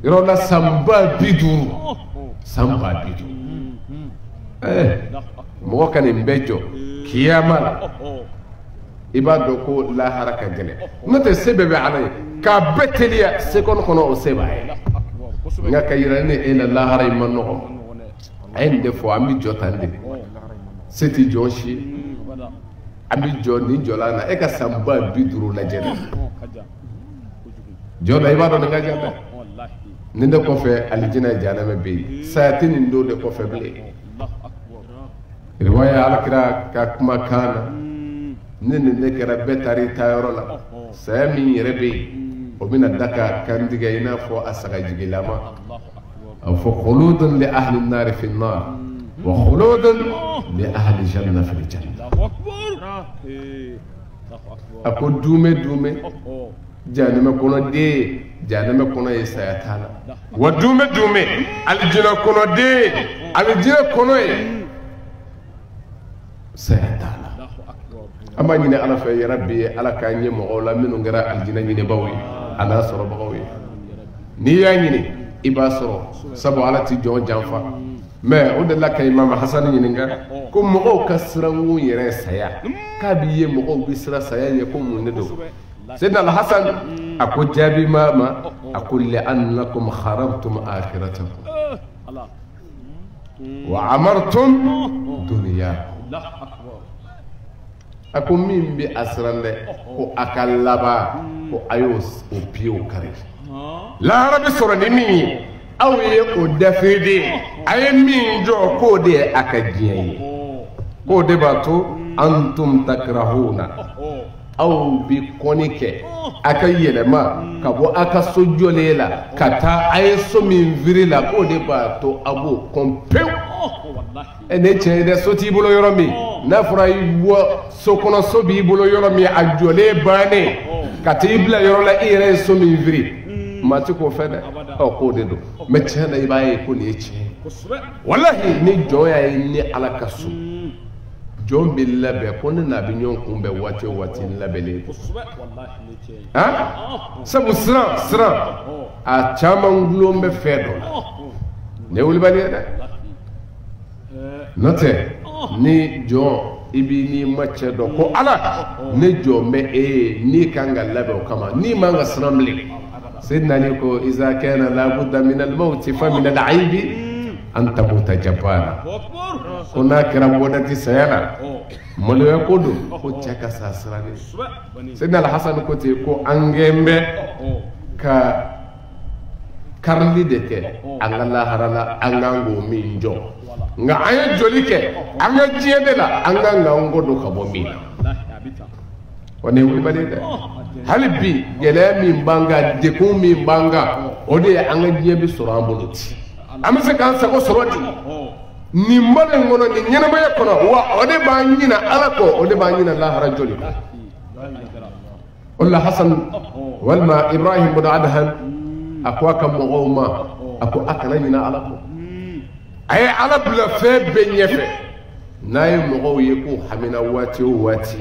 يرولا سمبا بيدو مو كان يمبجو كياما ibado ko la haraka gele note sebebe alay ka beteliya sekon kono o sebaye ngaka yirane ila la haray manno ende fo ami jotande seti joshi ami joni jolana e ka samba biduru la jere jola ibado nga jabe ninde ko fe aljina janame be satini ndo de ko feble riwaya alakira ka kuma kana nene nekera betari tayorola sami rebe o mina daka kandiga ina fo asaga jigilama aw fo khuludun li ahli an-nar fi an-nar wa khuludun li ahli janna fi al-janna ako dume janama kono de janama kono e sayatana wa dume aljina kono de aljina kono e sayatana amma ñine ala fe rabbi ala ka ñemo la minu ngara aljina ñine bawi ala soro bawi ni ya ñine iba soro sabo ala ti jon janfa mais o de la kay mama hasan ñine nga ko mo ka srangu yere saya ka bi ye mo bi sra saya ye ko mun do sayyidina al hasan ako jabi mama akul li annakum kharabtum akhiratakum wa amartum dunyakum ako min bi asrande ko akallaba ko ayos o piyo kare la rabbi sorani mi awe o dafede ay min jo ko de akajiye ko de bato antum takrahuna aw bi kɔni kɛ a ka yɛlɛma ka bɔ a ka so jɔlen la ka taa a ye so min viri la k'o de b'a to a b'o kɔn pewu ne tiɲɛ ye dɛ so t'i bolo yɔrɔ min n'a fɔra i bɔ so kɔnɔ so b'i bolo yɔrɔ min a jɔlen bannen ka t'i bila yɔrɔ la i yɛrɛ ye so min viri maa ti k'o fɛ dɛ k'o de don mɛ tiɲɛ na i b'a ye ko nin ye tiɲɛ walahi ni jɔn y'a ye ni ala ka so jɔn bɛ labɛn ko ne n'a bɛ ɲɔgɔn kunbɛn waati o waati labɛnlen sabu siran a caman gulon bɛ fɛn dɔ la ne wulibali ye dɛ n'o tɛ ni jɔn i b'i n'i ma cɛ dɔn ko ala ne jɔn bɛ e ye n'i kan ka labɛn o kama n'i man ka siran bilen Seydina Ali ko iza kana labudda min al-mawti fa min al-aybi an tamuta jabara ko n'a kɛra mɔdati saya la maloya ko don ko cɛ ka sa sirannen Seydina Al-Hasan ko ten ko an gɛn bɛ ka karili de kɛ an ka lahara la an k'an k'o min jɔ nka an ye joli kɛ an ka diɲɛ de la an kan k'an kɔ don ka bɔ min na wa nin wulibali dɛ hali bi gɛlɛya min b'an kan dekun min b'an kan o de ye an ka diɲɛ bɛ sɔrɔ an bolo ten an bɛ se k'an sago sɔrɔ ten nin balo in kɔnɔ nin ɲɛnamaya kɔnɔ wa o de b'an ɲina ala kɔ o de b'an ɲina lahara joli o la Hasan walima Ibrahim bin Adham a ko a ka mɔgɔw ma a ko a kana ɲina ala kɔ a ye ala bila fɛn bɛɛ ɲɛfɛ n'a ye mɔgɔw ye ko hamina waati o waati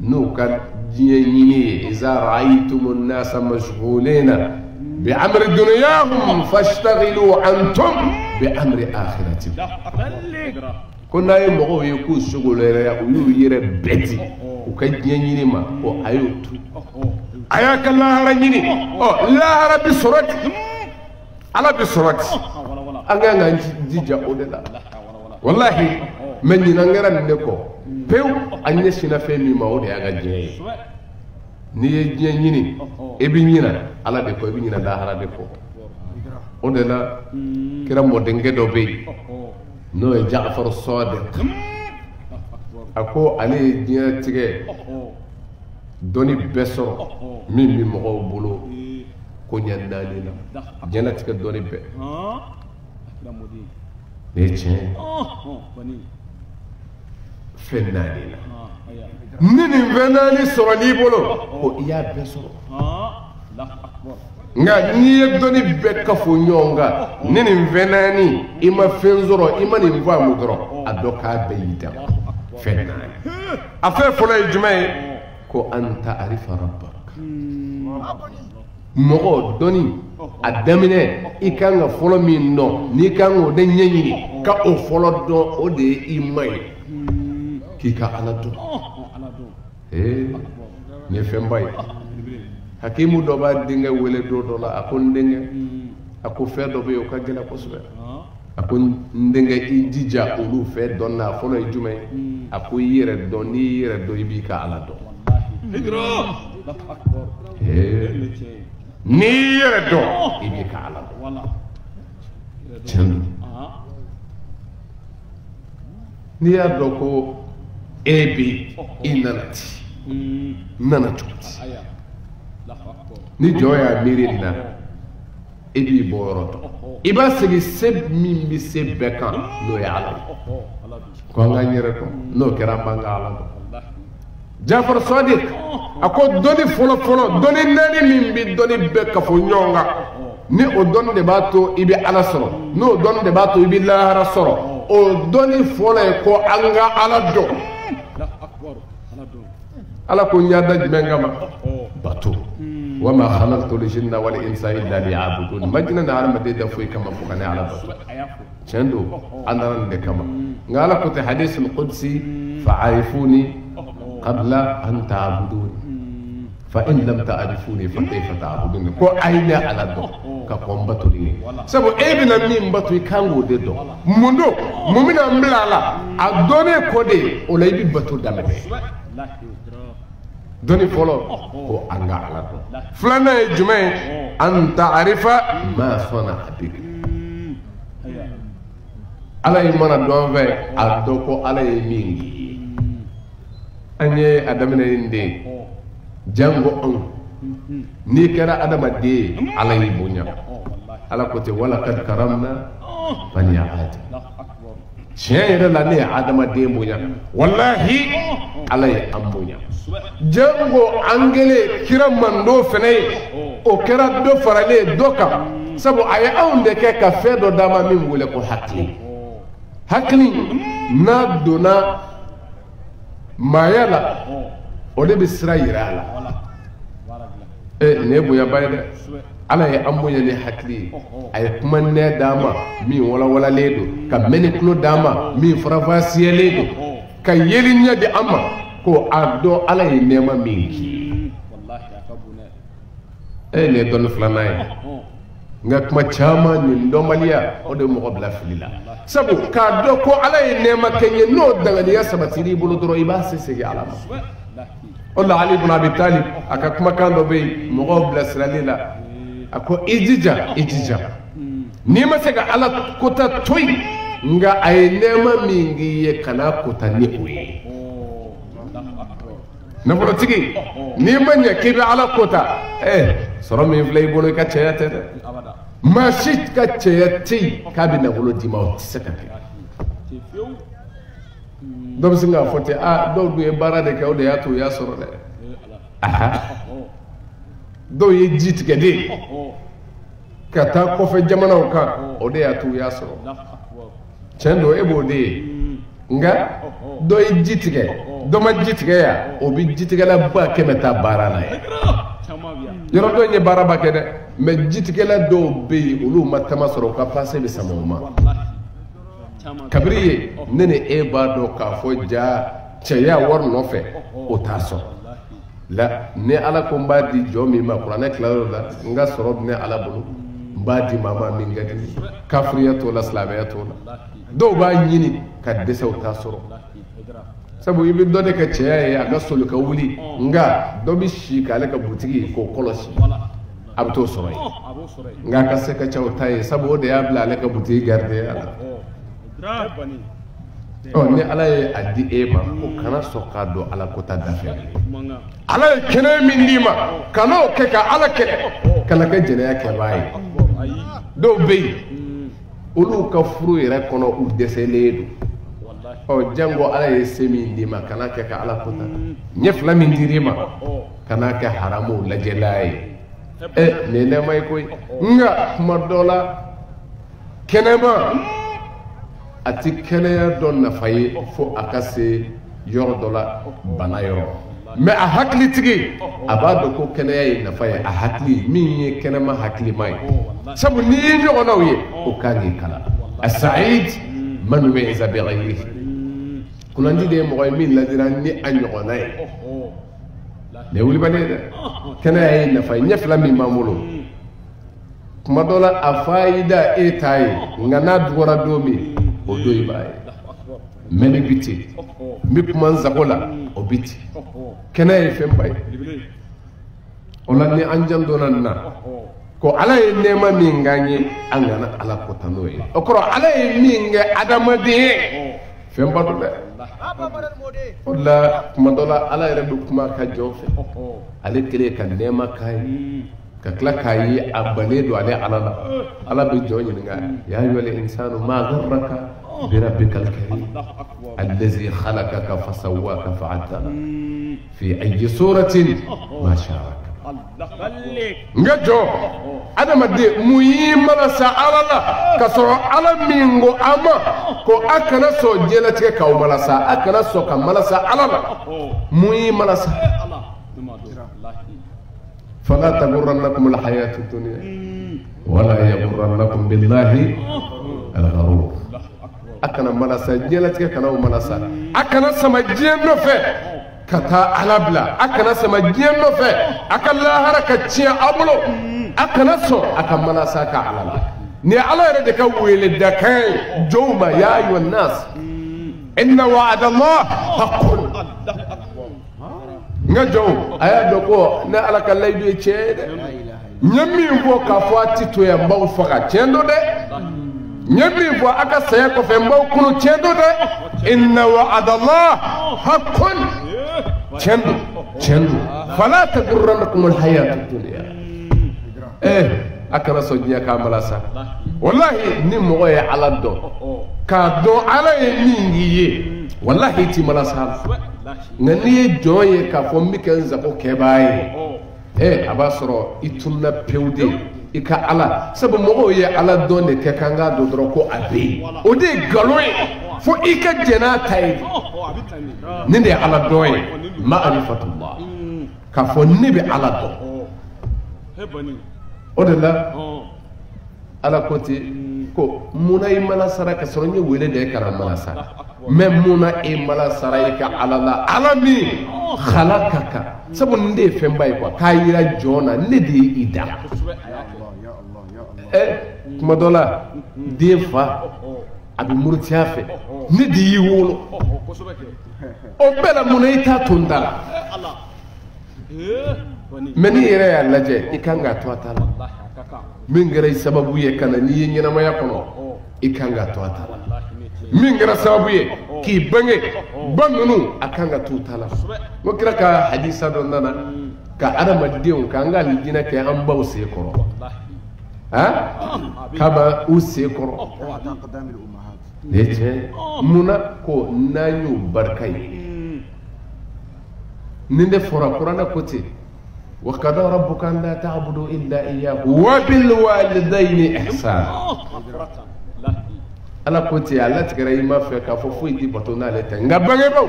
n'u ka diɲɛ ɲini ye iza ra'aytumu nnasa mashghulina bi amri dunyahum fashtaghilu antum bi amri akhiratikum ko n'a ye mɔgɔw ye k'u sogolɛrɛya u y'u yɛrɛ bɛti u ka diɲɛ ɲini ma ko a y'o to a y'a ka lahara ɲini lahara bi sɔrɔ ten ala bi sɔrɔ ten an kan k'an jija o de la wallahi mɛ ɲinan kɛra nin de kɔ pewu an ɲɛsinna fɛn min ma o de y'a ka diɲɛ ye n'i ye diɲɛ ɲini i bɛ ɲina ala de kɔ i bɛ ɲina lahara de kɔ o de la kɛra mɔdenkɛ dɔ bɛ yen n'o ye Ja'far Sadiq a ko ale ye diɲɛ tigɛ dɔnni bɛɛ sɔrɔ min bɛ mɔgɔw bolo ko ɲɛ naani na diɲɛ tigɛ dɔnni bɛɛ ne ye tiɲɛ ye fɛn naani na ni nin fɛn naani sɔrɔ n'i bolo ko i y'a bɛɛ sɔrɔ nka n'i ye dɔnni bɛɛ kafo ɲɔgɔn kan ni nin fɛn naani i ma fɛn sɔrɔ i ma nin faamu dɔrɔn a dɔ k'a bɛɛ y'i dan fɛn naani a fɛn fɔlɔ ye jumɛn ye ko an ta'arifa rabbaka mɔgɔ dɔnni a daminɛ i kan ka fɔlɔ min dɔn n'i kan k'o de ɲɛɲini ka o fɔlɔ dɔn o de ye i ma ye k'i ka ala dɔn nin ye fɛnba ye hakimu dɔ b'a denkɛ wele don dɔ la a ko n denkɛ a ko fɛn dɔ bɛ yen o ka gɛlɛn kosɛbɛ a ko n denkɛ i jija olu fɛn dɔn na a fɔlɔ ye jumɛn ye a ko i yɛrɛ dɔn n'i y'i yɛrɛ dɔn i b'i ka ala dɔn n'i y'i yɛrɛ dɔn i b'i ka ala dɔn tiɲɛ don n'i y'a dɔn ko e bi i nana ten nana cogo di ni jɔn y'a miiri nin na i b'i bɔ yɔrɔ dɔn i b'a segin se min bɛ se bɛɛ kan n'o ye ala ye ko an k'an yɛrɛ dɔn n'o kɛra an b'an ka ala dɔn Ja'far Sadiq a ko dɔnni fɔlɔ dɔnni naani min bɛ dɔnni bɛɛ kafo ɲɔgɔn kan ni o dɔnni de b'a to i bɛ ala sɔrɔ n'o dɔnni de b'a to i bɛ lahara sɔrɔ o dɔnni fɔlɔ ye ko an ka ala dɔn ala ko n y'a da jumɛn kama bato wa ma khalaqtu al-jinna wal insa illa liya'budun ma jinɛ ni hadamaden da foyi kama fo ka ne ala bato tiɲɛ don an nana nin de kama nka ala ko ten hadisul qudsi fa'arifuni qabla an ta'budun fa in lam ta'rifuni fa kayfa ta'budun ko ay ne ala dɔn ka kɔn bato ni sabu e bɛna min bato i kan k'o de dɔn mun don mun bɛna n bila a la a dɔnnen kɔ de o la i bɛ bato daminɛ dɔnni fɔlɔ ko an ka ala dɔn filanan ye jumɛn ye an ta'arifa ma sɔnna bika ala ye mana dɔn fɛ a dɔn ko ala ye min k'i ye an ye a daminɛ nin de jango on ni kera adama de alay bunya ala ko te wala kad karamna bani adam shayra la ne adama de bunya wallahi alay ambunya jango angele kiram mando fene o kera do farale doka sabu ay awnde ke ka fedo dama min wole ko hakli na dona mayala o de bisra yirala ne buya bayda ala ya ambunya ne hakli ay kuma ne dama mi wala ledo ka meni klo dama mi faravasiye ledo ka yelinya de amma ko ado ala ye nema minki wallahi akabuna ne don flanay nga kuma chama ni ndomaliya o de mo bla filila sabu ka do ko ala ye nema kenye no daga ya sabatiri bulu doro iba sese ya alama Allah Ali ibn Abi Talib aka kuma kando be mo bla siralila ako ijija ni ma sega ala kota toy nga ay nema mingi ye kana kota ni we na bolo tigi ni ma nya kibe ala kota soro mi flay bolo ka chayate ma shit ka chayati ka bi na bolo di ma seka do singa fote do du e barade ka o de yato ya soro le do ye jit ke de kata ko fe jamana ka o de yato ya soro chendo e bo de nga do ye jit ke do ma jit ke ya o bi jit ke la ba ke meta barana ya yoro do nye baraba ke de me jit ke la do be ulu matama soro ka passer be samoma kabriye nene e ba do ka fo ja cheya war no fe o taso la ne ala ko mbadi jomi ma qur'ana klaro la nga soro ne ala bulu mbadi mama min ngadi kafriyatu la islamiyatu do ba nyini ka dese o tasoro sabu ibi do de ka cheya ya ga solo ka wuli nga do bi shi ka le ka butigi ko kolosi abto soro nga ka se ka chaw tay sabu de ya bla le ka butigi garde ala ni ala ye a di e ma ko kana soka do ala kota dafe ala ye kene min di ma kana o kɛ ka ala kɛlɛ kana kɛ jɛnɛya kɛbaa ye dɔw bɛ yen olu ka furu yɛrɛ kɔnɔ u dɛsɛlen don jango ala ye se min di ma kana kɛ ka ala kota ɲɛ fila min dir'i ma kana kɛ haramu lajɛla ye nin nɛma ye koyi nka kuma dɔ la kɛnɛma a ti kɛnɛya dɔ nafa ye fo a ka se yɔrɔ dɔ la bana yɔrɔ mɛ a hakilitigi a b'a dɔn ko kɛnɛya ye nafa ye a hakili min ye kɛnɛma hakilima ye sabu n'i ye ɲɔgɔnnaw ye o kan k'i kala a saïd man bɛ izabɛgɛ yiri kunandi de ye mɔgɔ ye min ladira ni a ɲɔgɔnna ye nin ye wulibali ye dɛ kɛnɛya ye nafa ye ɲɛ fila min b'an bolo kuma dɔ la a fayida e t'a ye nka n'a dugura don min o do i b'a ye mɛ ni bi ten n bɛ kuma n sago la o bi ten kɛnɛya ye fɛnba ye o la ni an jan donna nin na ko ala ye nɛɛma min k'an ye an kana ala kota n'o ye o kɔrɔ ala ye min kɛ adamaden ye fɛnba don dɛ o la kuma dɔ la ala yɛrɛ bɛ kuma ka jɔn fɛ ale kelen ka nɛɛma k'a ye ka tila k'a ye a bannen don ale ala la ala bɛ jɔn ɲininka ya ayyuhal insanu ma gharraka birabbikal karim allazi khalaqaka fasawwaka fa'adala fi ayyi suratin ma sha'a nga jɔ adamaden mun y'i mana sa ala la ka sɔrɔ ala min ko a ma ko a kana sɔn diɲɛlatigɛ k'aw mana sa a kana sɔn ka mana sa ala la mun y'i mana sa فلا تغرنكم الحياة الدنيا ولا يغرنكم بالله الغرور أكنا مناسا جيلتك كنا مناسا أكنا سما جينو في كتا على بلا أكنا سما جينو في أكلا هركة تشيا أبلو أكنا سو أكنا مناسا كعلى ني على ردك ويل دكاي جوما يا أيها الناس إن وعد الله حق nga jow aya do ko na ala ka laydu e ceede nyammi bo ka fati to ya mbaw faka cendo de nyammi bo aka saya ko fe mbaw kunu cendo de inna wa'ada allah haqqun cendo chendu fala tagurrannakum alhayatu dunya akara sojiya ka malasa wallahi ni mo ye ala do ka do ala ye mingiye wallahi ti malasa ngani joye ka fo miken zako kebaye abasoro itunna pewde ika ala sabu mo ye ala do ne ke kanga do dro ko abe o de galoye fo ika jena tay ni de ala doye ma'rifatullah ka fo ni be ala do o de la ala koti ko muna i mala sara ka sɔrɔ n ye wele de kana mala sara mais muna i mala sara i ka ala la ala min khalaqaka sabu n de ye fɛnba ye quoi k'a yira jɔn na ne de ye i da kuma dɔ la den fa a bɛ murutiya fɛ ne de y'i wolo o bɛɛ la muna i t'a to n da la mais n'i yɛrɛ y'a lajɛ i kan k'a to a ta la min kɛra sababu ye kana n'i ye ɲɛnamaya kɔnɔ i kan ka to a ta la min kɛra sababu ye k'i bange ba ninnu a kan ka t'u ta la ko kira ka hadisa dɔ nana ka adamadenw k'an ka alijinɛ kɛ an baw sen kɔrɔ k'a b'a u sen kɔrɔ ne tiɲɛ munna ko n'an y'o barika ye nin de fɔra kuranɛ ko ten وقضى ربك أن لا تعبدوا إلا إياه وبالوالدين إحسانا ala koti ala tigara i ma fɛ k'a fɔ foyi di bato n'ale tɛ nka bangebaaw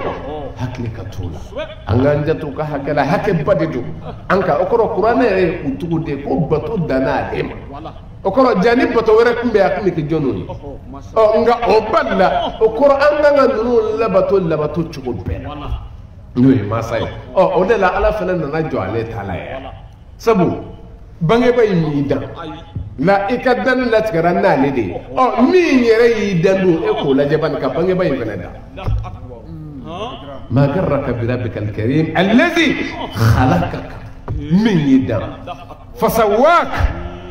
hakili ka t'u la an k'an janto ka hakɛ la hakɛba de don an ka o kɔrɔ kuranɛ yɛrɛ ye u tugu de ko bato danna ale ma o kɔrɔ ja ni bato wɛrɛ tun bɛ a tun bɛ kɛ jɔnw ye nka o bali la o kɔrɔ an kan ka ninnu labato cogo bɛɛ la n'o ye masa ye o de la ala fana nana jɔ ale ta la ye sabu bangebaa yi m'i dan la i ka danni latigɛra n'ale de ye min yɛrɛ y'i dan dun e k'o lajɛ bani ka bangebaa in fana dan ma garraka birabbika alkarim allazi khalaqaka min y'i dan fasawwaka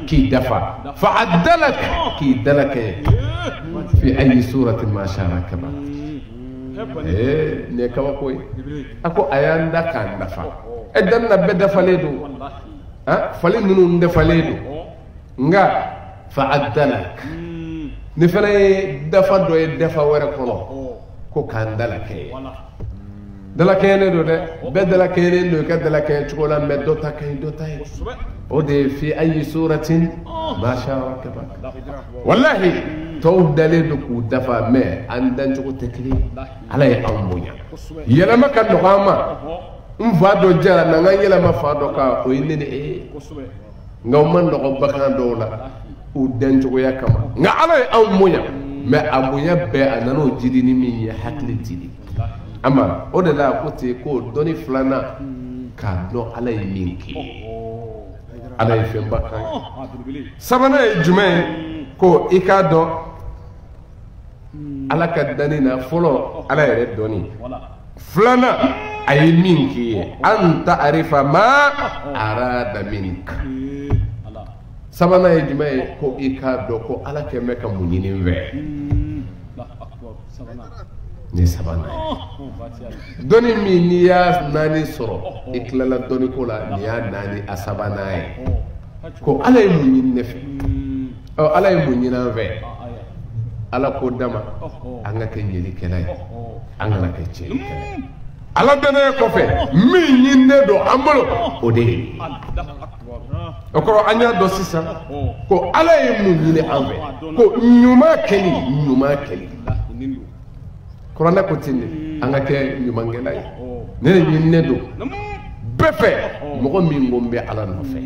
k'i dafa fa'addalaka k'i dalaka fi ayi suratin ma sha'a rakaba ne kabako ye a ko a y'an da k'an dafa danna bɛɛ dafalen don fali ninnu dafalen don nga fa'addalak ni fana ye dafa dɔ ye dafa wɛrɛ kɔnɔ ko k'an dalakɛ dalakɛ ne don dɛ bɛɛ dalakɛ ne don i ka dalakɛ cogo la mɛ dɔ ta ka ɲi dɔ ta ye o de ye fi ayi suratin ma sha'a rakaba wallahi tɔw dalen don k'u dafa mɛ an dancogo tɛ kelen ala ye an bonya yɛlɛma ka nɔgɔ an ma n fa dɔ jara na n ka yɛlɛma fa dɔ kan o ye ne de ye nka o ma nɔgɔ bagan dɔw la u dancogoya kama nka ala ye an bonya mɛ a bonya bɛɛ a nana o jiri ni min ye hakili jiri ama o de la ko ten ko dɔnni filanan k'a dɔn ala ye min kɛ ala ye fɛnba kan ye sabanan ye jumɛn ye ko i k'a dɔn ala ka danni na fɔlɔ ala yɛrɛ dɔnni filanan a ye min k'i ye an ta'arifa ma arada minka sabanan ye jumɛn ye ko i k'a dɔn ko ala kɛ mɛ ka mun ɲini n fɛ ni sabanan ye dɔnni min n'i y'a naani sɔrɔ i tilala dɔnni ko la nin y'a naani a sabanan ye ko ala ye mun ɲini ne fɛ ala ye mun ɲini an fɛ ala ko dama an ka kɛ ɲɛlikɛla ye an kana kɛ tiɲɛlikɛla ye ala danaya kɔfɛ min ɲininen don an bolo o de ye o kɔrɔ an y'a dɔn sisan ko ala ye mun ɲini an fɛ ko ɲuman kɛli kuranɛ ko ten de an ka kɛ ɲumankɛla ye ne de ɲininen don bɛɛ fɛ mɔgɔ min ko n bɛ ala nɔfɛ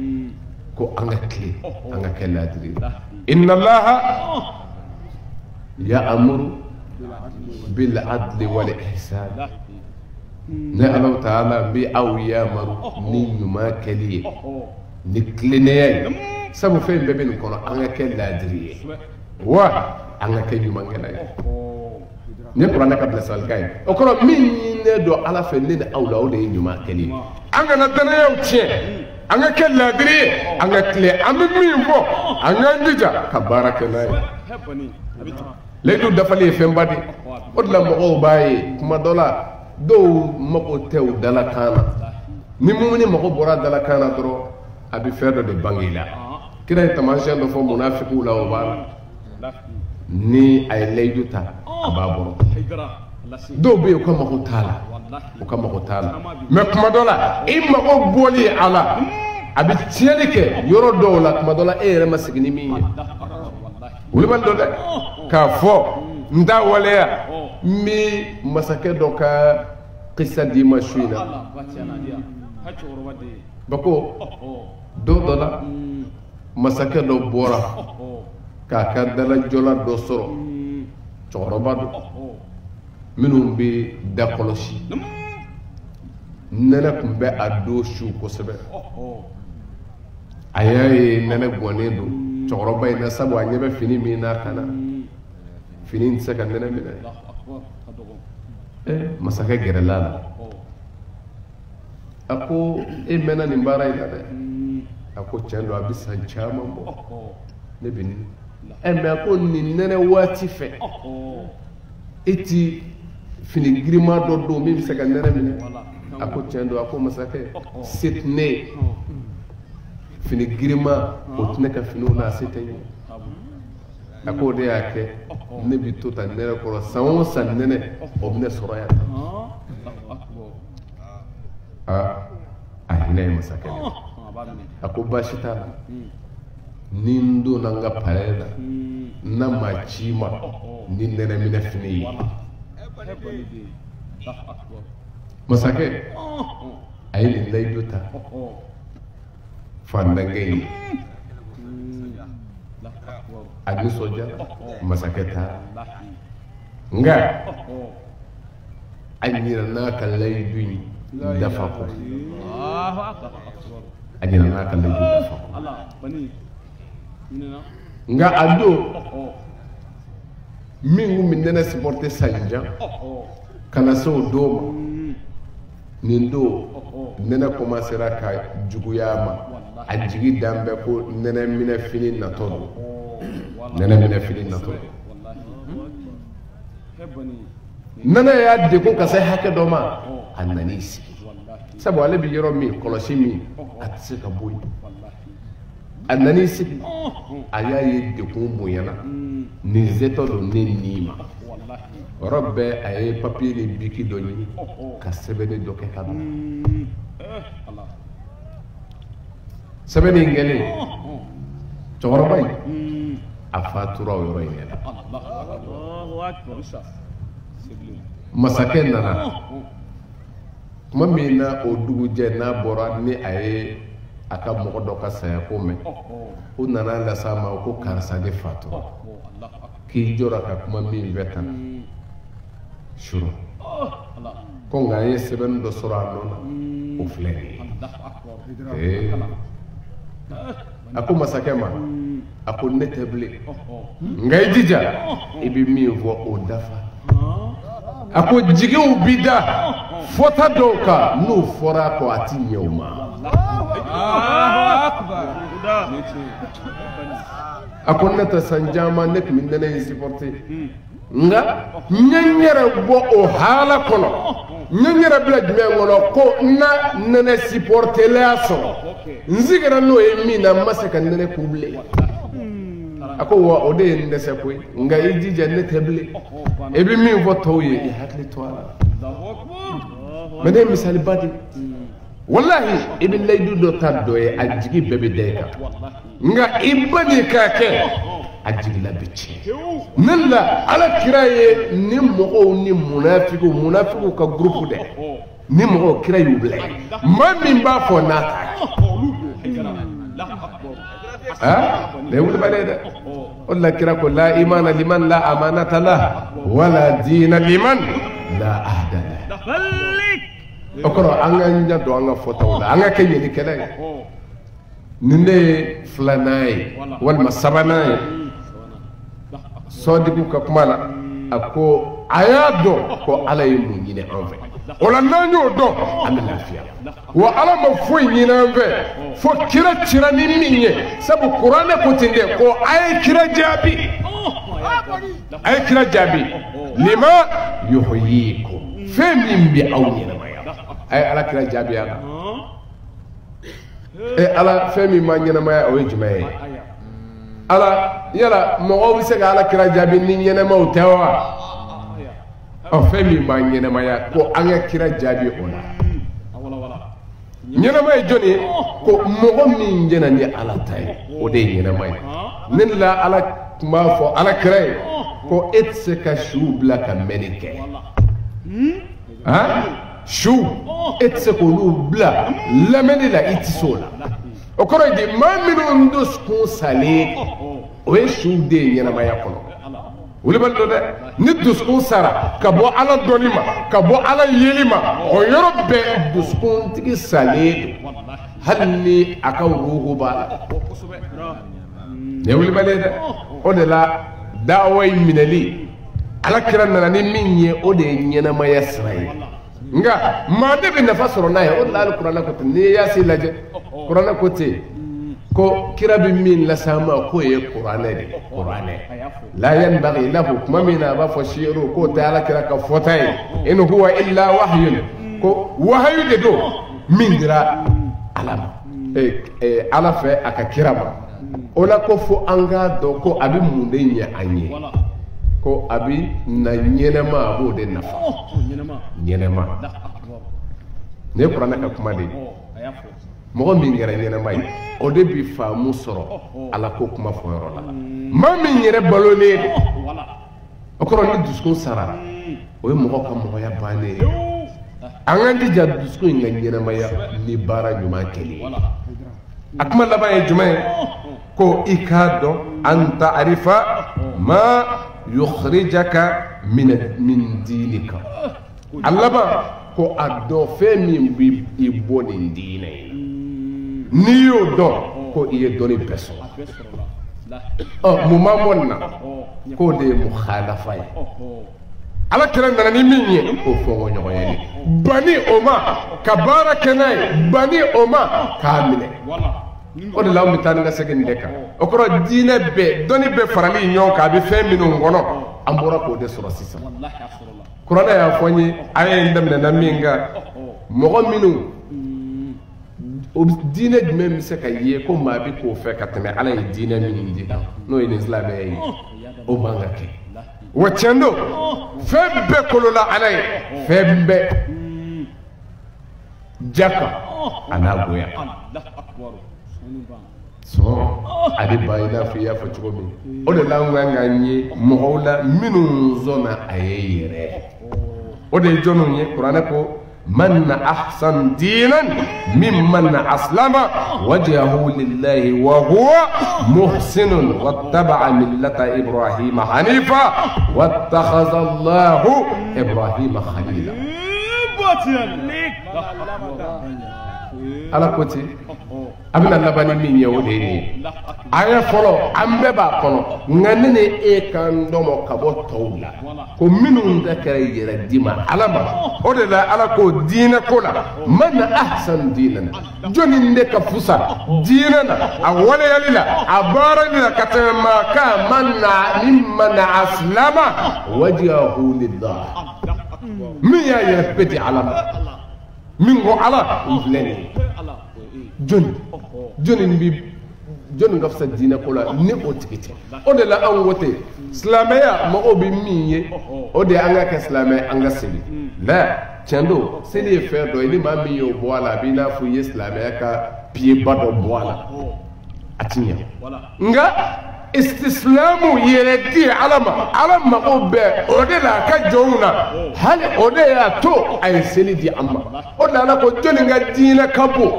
ko an ka tile an ka kɛ laadiri inna allaha ya'muru bil adli wal ihsan ne ala ta'ala bi aw ya'muru ni ɲuman kɛli ye ni tilennenya ye sabu fɛn bɛɛ bɛ nin kɔnɔ an ka kɛ laadiri ye wa an ka kɛ ɲumankɛla ye ne kuranɛ ka bilasiralikan ye o kɔrɔ min ɲininen don ala fɛ ne ni aw la o de ye ɲuman kɛli ye an kana danayaw tiɲɛ an ka kɛ laadiri ye an ka tile an bɛ min fɔ an k'an jija ka baara kɛ n'a ye layidu dafali ye fɛnba de o de la mɔgɔw b'a ye kuma dɔ la dɔw mago tɛ u dalakan na ni mumini mago bora dala kana doro abi faire de bangila kira tamasha do fo munafiqu la wala ni ay layduta ababoro do be ko mago tala o kama ko tala mais kuma dola imma ko boli ala abi tielike yoro dola kuma dola ere masigini mi wuli ban do de ka fo nda waleya mi masake do ka qissa di mashina bako do dola masake do bora ka ka dala jola do soro choroba do minnu bɛ da kɔlɔsi nɛnɛ tun bɛ a don su kosɛbɛ a y'a ye nɛnɛ bɔnnen don cɛkɔrɔba in na sabu a ɲɛ bɛ fini min n'a kan na fini tɛ se ka nɛnɛ minɛ masakɛ gɛrɛla la a ko e mɛnna nin baara in na dɛ a ko tiɲɛ don a bɛ san caman bɔ ne bɛ nin mɛ a ko nin nɛnɛ waati fɛ e ti fini girima dɔ don min bɛ se ka nɛnɛ minɛ a ko tiɲɛ don a ko masakɛ se tɛ ne ye fini girima o tɛ ne ka finiw na a se tɛ n ye a ko o de y'a kɛ ne bɛ to ta nɛnɛ kɔrɔ san o san nɛnɛ o bɛ ne sɔrɔ yan a hinɛ ye masakɛ a ko baasi t'a la ni n donna n ka palɛ la n'a ma ci ma ni nɛnɛ minɛ fini ye masakɛ a ye nin layidu ta fandankɛ ye a nisɔndiya masakɛ ta nka a ɲinɛ n'a ka layidu in dafa kɔ a ɲinɛ n'a ka layidu dafa kɔ nka a don min kun bɛ nɛnɛ supporter Sanjan kana se o don ma nin don nɛnɛ commencera ka juguya a ma a jigi dan bɛ ko nɛnɛ minɛ fini natɔ don nɛnɛ minɛ fini natɔ don nɛnɛ y'a degun ka se hakɛ dɔ ma a nan'i sigi sabu ale bɛ yɔrɔ min kɔlɔsi min a tɛ se ka bɔ yen a nan'i sigi a y'a ye degun bonyana nin zetɔ don ne ni ma o yɔrɔ bɛɛ a ye papiye ni biki dɔ ɲini ka sɛbɛnni dɔ kɛ ka bila sɛbɛnni in kɛlen cɛkɔrɔba in a fatura o yɔrɔ in de la masakɛ nana tuma min na o dugujɛ n'a bɔra ni a ye a ka mɔgɔ dɔ ka saya ko mɛn o nana las'a ma ko karisa de fatura k'i jɔra ka kuma min fɛ tan suro ko nka an ye sɛbɛnni dɔ sɔrɔ a nɔ na o filɛ nin ye a ko masakɛ ma a ko ne tɛ bilen nka i jija i bɛ min fɔ o dafa a ko jigiw bi da fɔta dɔw kan n'o fɔra ko a ti ɲɛ o ma a ko ne tɛ san caman ne tun bɛ nɛnɛ in supporter nka n ye n yɛrɛ bɔ o hala kɔnɔ n ye n yɛrɛ bila jumɛn kɔnɔ ko n na nɛnɛ supporterlaya sɔrɔ n sigira n'o ye min na n ma se ka nɛnɛ kun bilen a ko wa o de ye n dɛsɛ koyi nka i jija ne tɛ bilen i bɛ min fɔ tɔw ye i hakili to a la mɛ ne ye misaliba di wallahi i bɛ layidu dɔ ta dɔ ye a jigi bɛɛ bɛ da i kan nka i ba de k'a kɛ a jigila bɛ tiɲɛ ne la ala kira ye ni mɔgɔw ni munafigiw ka groupe dɛ ni mɔgɔw kira y'u bila ye maa min b'a fɔ n'a t'a kɛ ne wuli bale dɛ o la kira ko la imana liman la amanata la wala diina liman la ahda la o kɔrɔ an ka ɲɛ don an ka fɔtaw la an ka kɛ ɲɛlikɛla ye nin de ye filanan ye walima sabanan ye sɔdigu ka kuma la a ko a y'a dɔn ko ala ye mun ɲini an fɛ o la n'an y'o dɔn an bɛ lafiya wa ala ma foyi ɲini an fɛ fo kira cira ni min ye sabu kuranɛ ko ten dɛ ko a ye kira jaabi a ye kira jaabi lima yuhyikum fɛn min bɛ aw ɲɛnamaya a ye ala kira jaabi a la ala femi ma ɲɛnamaya o ye jumɛn ye ala yala mɔgɔw bɛ se ka ala kira jaabi ni ɲɛnamaw tɛ wa fɛn min ma ɲɛnamaya ko an ka kira jaabi o la ɲɛnama ye jɔn ye ko mɔgɔ min jɛna ni ala ta ye o de ye ɲɛnama ye ne de la ala tun b'a fɔ ala kira ye ko e tɛ se ka su bila ka mɛnni kɛ su e tɛ se k'olu bila lamɛnni la i tɛ se o la o kɔrɔ ye di maa minnu dusukun salen o ye su de ye ɲɛnamaya kɔnɔ wuli bali dɔ dɛ ni dusukun sara ka bɔ ala dɔnni ma ka bɔ ala yeli ma o yɔrɔ bɛɛ dusukuntigi salen don hali ni a ka ruhu b'a la nin ye wuli bali ye dɛ o de la dawa in minɛli ala kira nana ni min ye o de ye ɲɛnamaya sira ye nka maa de bɛ nafa sɔrɔ n'a ye o de la hali kuranɛ ko ten n'i ye yaasi lajɛ kuranɛ ko ten ko kira bɛ min las'an ma k'o ye kuranɛ de ye kuranɛ la yanbaghi lahu tuma min na a b'a fɔ seeru k'o tɛ ala kira ka fɔta ye in huwa illa wahyun ko wahayu de don min dira ala ma ala fɛ a ka kira ma o la ko fo an k'a dɔn ko a bɛ mun de ɲɛ an ye ko a bɛ na ɲɛnɛma a b'o de nafa ɲɛnɛma ne ye kuranɛ ka kuma de ye mɔgɔ min kɛra ɲɛnɛma ye o de bi faamu sɔrɔ ala ko kuma fɔyɔrɔ la maa min yɛrɛ balolen o kɔrɔ ni dusukun sara o ye mɔgɔ ka mɔgɔya bannen ye an k'an jija dusukun in ka ɲɛnɛmaya ni baara ɲuman kɛli a kuma laban ye jumɛn ye ko i k'a dɔn an ta'arifa ma yukhrijaka min diinika a laban ko a dɔn fɛn min b'i bɔ nin diinɛ in na n'i y'o dɔn ko i ye dɔnni bɛɛ sɔrɔ mun b'an bɔ nin na k'o de ye mukhalafa ye ala kira nana ni min ye o fɔɲɔgɔnya ye bani o ma ka baara kɛ n'a ye bani o ma k'a minɛ o de la an bɛ taa ni ka segin nin de kan o kɔrɔ diinɛ bɛɛ dɔnni bɛɛ farali ɲɔgɔn kan a bɛ fɛn minnu kɔnɔ an bɔra k'o de sɔrɔ sisan kuranɛ y'a fɔ n ye a ye n daminɛna min kan mɔgɔ minnu o diinɛ jumɛn bɛ se ka ye ko maa bɛ k'o fɛ ka tɛmɛ ala ye diinɛ min di kan n'o ye nin silamɛya ye o man ka kɛ wa tiɲɛ don fɛn bɛɛ kolola ala ye fɛn bɛɛ ja kan a n'a goya sɔn a bɛ ban i n'a fɔ i y'a fɔ cogo min o de la an kan k'an ye mɔgɔw la minnu sɔnna a ye yɛrɛ o de ye jɔnniw ye kuranɛ ko من أحسن دينا ممن أسلم وجهه لله وهو محسن واتبع ملة إبراهيم حنيفا واتخذ الله إبراهيم خليلا ala ko ten a bɛna laban ni min ye o de ye nin ye a ye fɔlɔ an bɛɛ b'a kɔnɔ nka ne ni e kan dɔmɔ ka bɔ tɔw la ko minnu ta kɛra yɛrɛ di ma ala ma o de la ala ko diinɛ ko la man ahsan diinan jɔnni de ka fusa diinɛ na a waleyali la a baarali la ka tɛmɛ maa kan mimman aslama wajhahu lillah min y'a yɛrɛ bɛɛ di ala ma min ko ala n filɛ nin ye jɔnni ka fisa diinɛ ko la ni o tigi tɛ o de la an ko ten silamɛya mɔgɔw bɛ min ye o de ye an ka kɛ silamɛ an ka seli la tiɲɛ don seli ye fɛn dɔ ye ni maa min y'o bɔ a la a b'i n'a fɔ i ye silamɛya ka piyeba dɔ bɔ a la a ti ɲɛ nka istislamu yɛrɛ di ala ma ala mago bɛɛ o de la a ka jɔnw na hali o de y'a to a ye seli di an ma o de la ala ko jɔnni ka diinɛ ka bon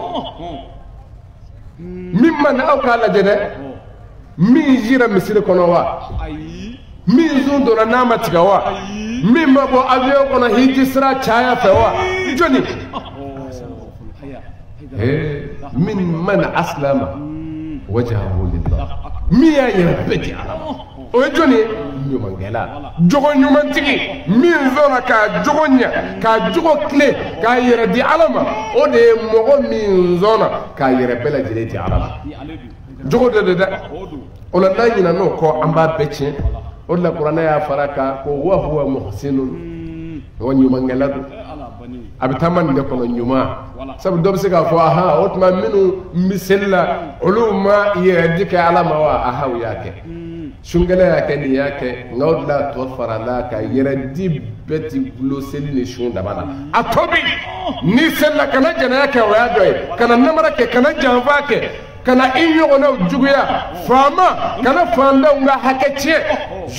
min ma na aw k'a lajɛ dɛ min yira misiri kɔnɔ wa min sun donna n'a ma tigɛ wa min ma bɔ avion kɔnɔ hiji sira caya fɛ wa jɔnni min man aslama wajhahu lillah min y'a yɛrɛ bɛɛ di ala ma o ye jɔnni ye ɲumankɛla jogo ɲumantigi min sɔnna k'a jogo ɲɛ k'a jogo tile k'a yɛrɛ di ala ma o de ye mɔgɔ min sɔnna k'a yɛrɛ bɛɛ lajɛlen di ala ma jogo dɔ de dɛ o la n'an ɲinɛ n'o kɔ an b'a bɛɛ tiɲɛ o de la kuranɛ y'a fara kan ko wa huwa muhsinun o ɲumankɛla don abitaman de kono nyuma sabu do se ka fo aha otma minu misella uluma yedika ala ma wa aha yake shungala yake ni yake ngawdla to farala ka yeradi beti bulo selini shunda bana atobi ni sella kana jana yake wa doy kana namara ke kana janva ke kana inyo ona juguya fama kana fanda nga hakeche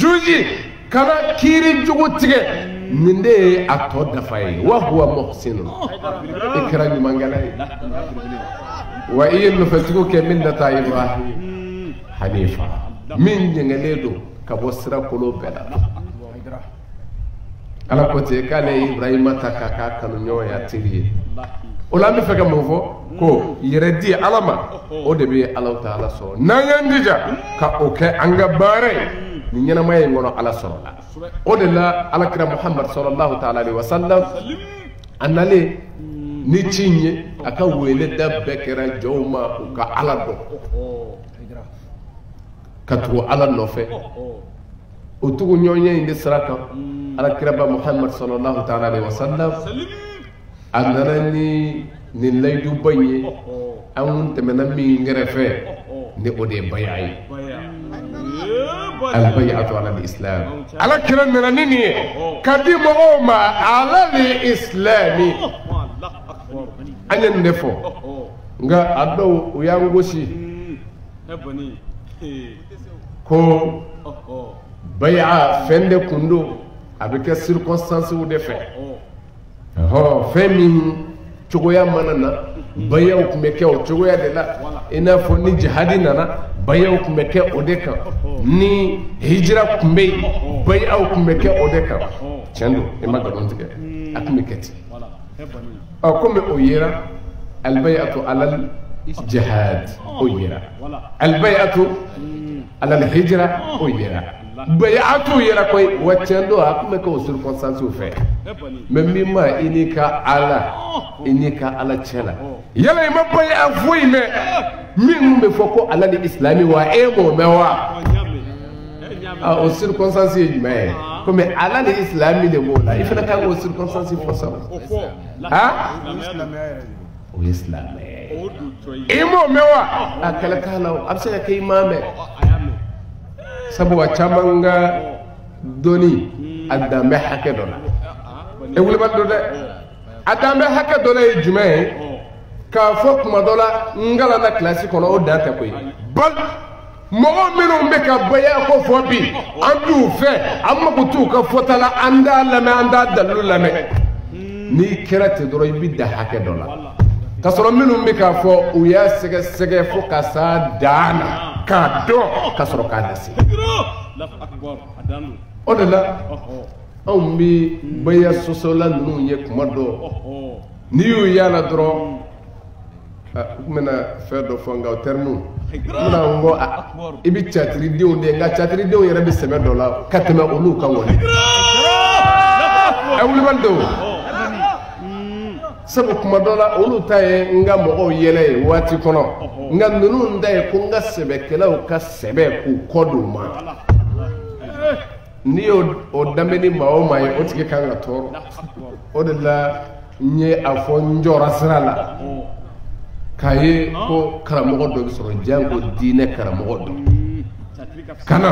juji kana kiri jugu tige ninde ato dafay wa huwa muhsin ikrami mangalay wa in fatiku ke millata ibrahim hanifa min jengeledo ka bosra kolo bela ala ko te kale ibrahim takaka kanu nyoya tiri ola mi feka mo fo ko yeredi alama o de be allah taala so nangandija ka o ke anga bare ni nyana may ngono ala so o de la ala kira muhammad sallallahu ta'ala alaihi wasallam anale ni cinye aka wele dabbe kera jawma ka ala do ka to ala no fe o tugu nyonye inde saraka ala kira ba muhammad sallallahu ta'ala alaihi wasallam anarani ni laydu baye amun temena mi ngerefe ni ode bayayi al bay'atu ala al islam ala kiran mena nini kadimo oma ala al islami anen defo nga ado uyangoshi ko bay'a fende kundo avec circonstance ou de fait femi cogoya manana bayaw kumeke o cogoya de la ina fo ni jihadi nana bayaw kumeke o de kan ni hijra kumbe bayaw kumeke o de kan chendo e ma gadon tige akumeketi o comme o yera al bay'atu ala al jihad o yera al bay'atu ala al hijra o yera bay'atu yera koy wachendo akumeke o circonstance o fait même mima inika ala chela yala ma bay'a foi me min me foko ala li islami wa emo mewa o circonstance me comme ala li islami le mola ifana ka o circonstance fo sa ha o islami emo mewa akala kala absaya kay mame sabu wa chamanga doni adame hakedona e wuli ba do de adame hakedona e jume ka fo kuma dola ngala na classique kono o data koy bal mo minu be ka baya ko fo bi andu fe amma ko tu ka fotala anda la me anda dalu la me ni kirate doro bi da hakedona ka soro minu be ka fo u ya sege sege fo ka sa dana ka do ka soro ka dasi o de la on bi baya sosola nu ye kuma do ni yu yala doro mena faire do fonga terme mena ngo ibi chatri diu de nga chatri diu yere bi sebe do la katema olu ka woni awul bando sabu kuma do la olu taye nga mo yele wati kono nga nunu ndai ko nga sebe kala o ka sebe ku koduma ni o dameni mawo mai o tike kanga toro o de la nye afo njora sirala kaye ko karamogo do soro jango dine karamogo do kana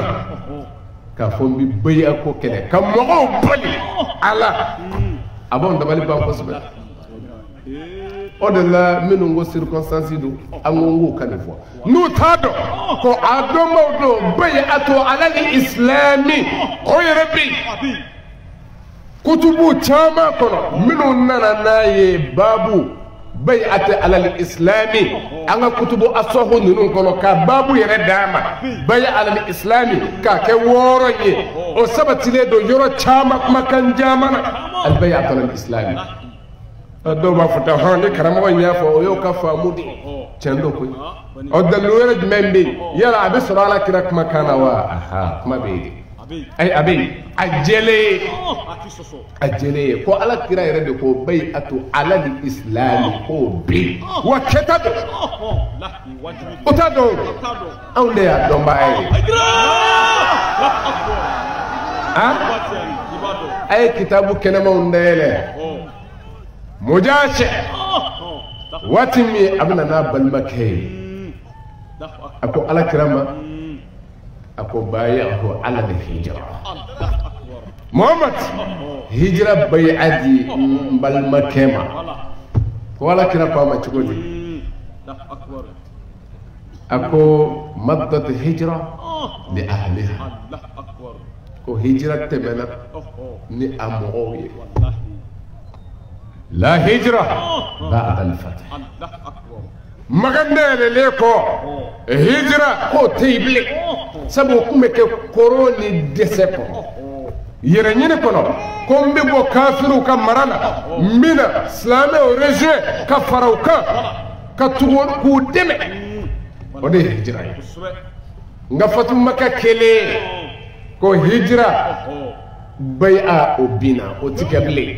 ka fombi beya ko kene kam mogo bali ala abon dabali ba ko sebe o de la minu ngo circonstance do angongo kanifo nu tado ko adomo do bay'atu ala al-islami o rabbi kutubu chama kono minu nana naye babu bay'atu ala al-islami anga kutubu asoho nunu kono ka babu yere dama bay'a ala al-islami ka ke woro ye o sabatile do yoro chama makan jamana al bay'atu ala al-islami do ba futa hande karamo nya fo yo ka famudi chendo ko o dalu wala membe yala abi sura kira kuma kana wa aha kuma be ay abi ajele ko ala kira yere de ko bay'atu ala al-islam ko be wa kitabu utado awle ya domba ay kitabu kenama undele مجاشع واتمي ابنا نابل مكي اكو على كرامه اكو بايعه على الهجره محمد هجره بيعدي بالمكيمه ولا كرامه ما تقولي اكو مضت هجره لاهلها كو هجره تمنا ني اموي لا هجرة بعد الفتح مغنى ليكو هجرة كو تيبلي سبو كومك كوروني ديسيبو يرنيني كونو كوم بيبو كافرو كمرانا مينا سلامي ورجي كفرو كتور كو دمي ودي هجرة نغفتو مكا كيلي كو هجرة بيعا وبينا وتكبلي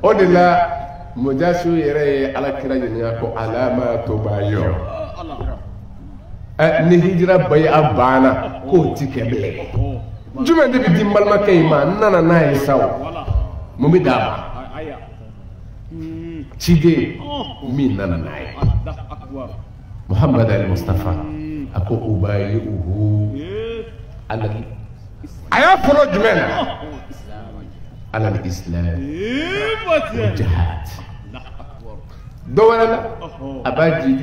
odila mujasu yere ala kira nya ko alama to bayo ni hijra bay abana ko tikebele jume de bi mal makay ma nana nay saw mumi dama cide min nana nay muhammad al mustafa ako ubayyuhu ala aya folo jumena على الإسلام والجهاد دولا أباجي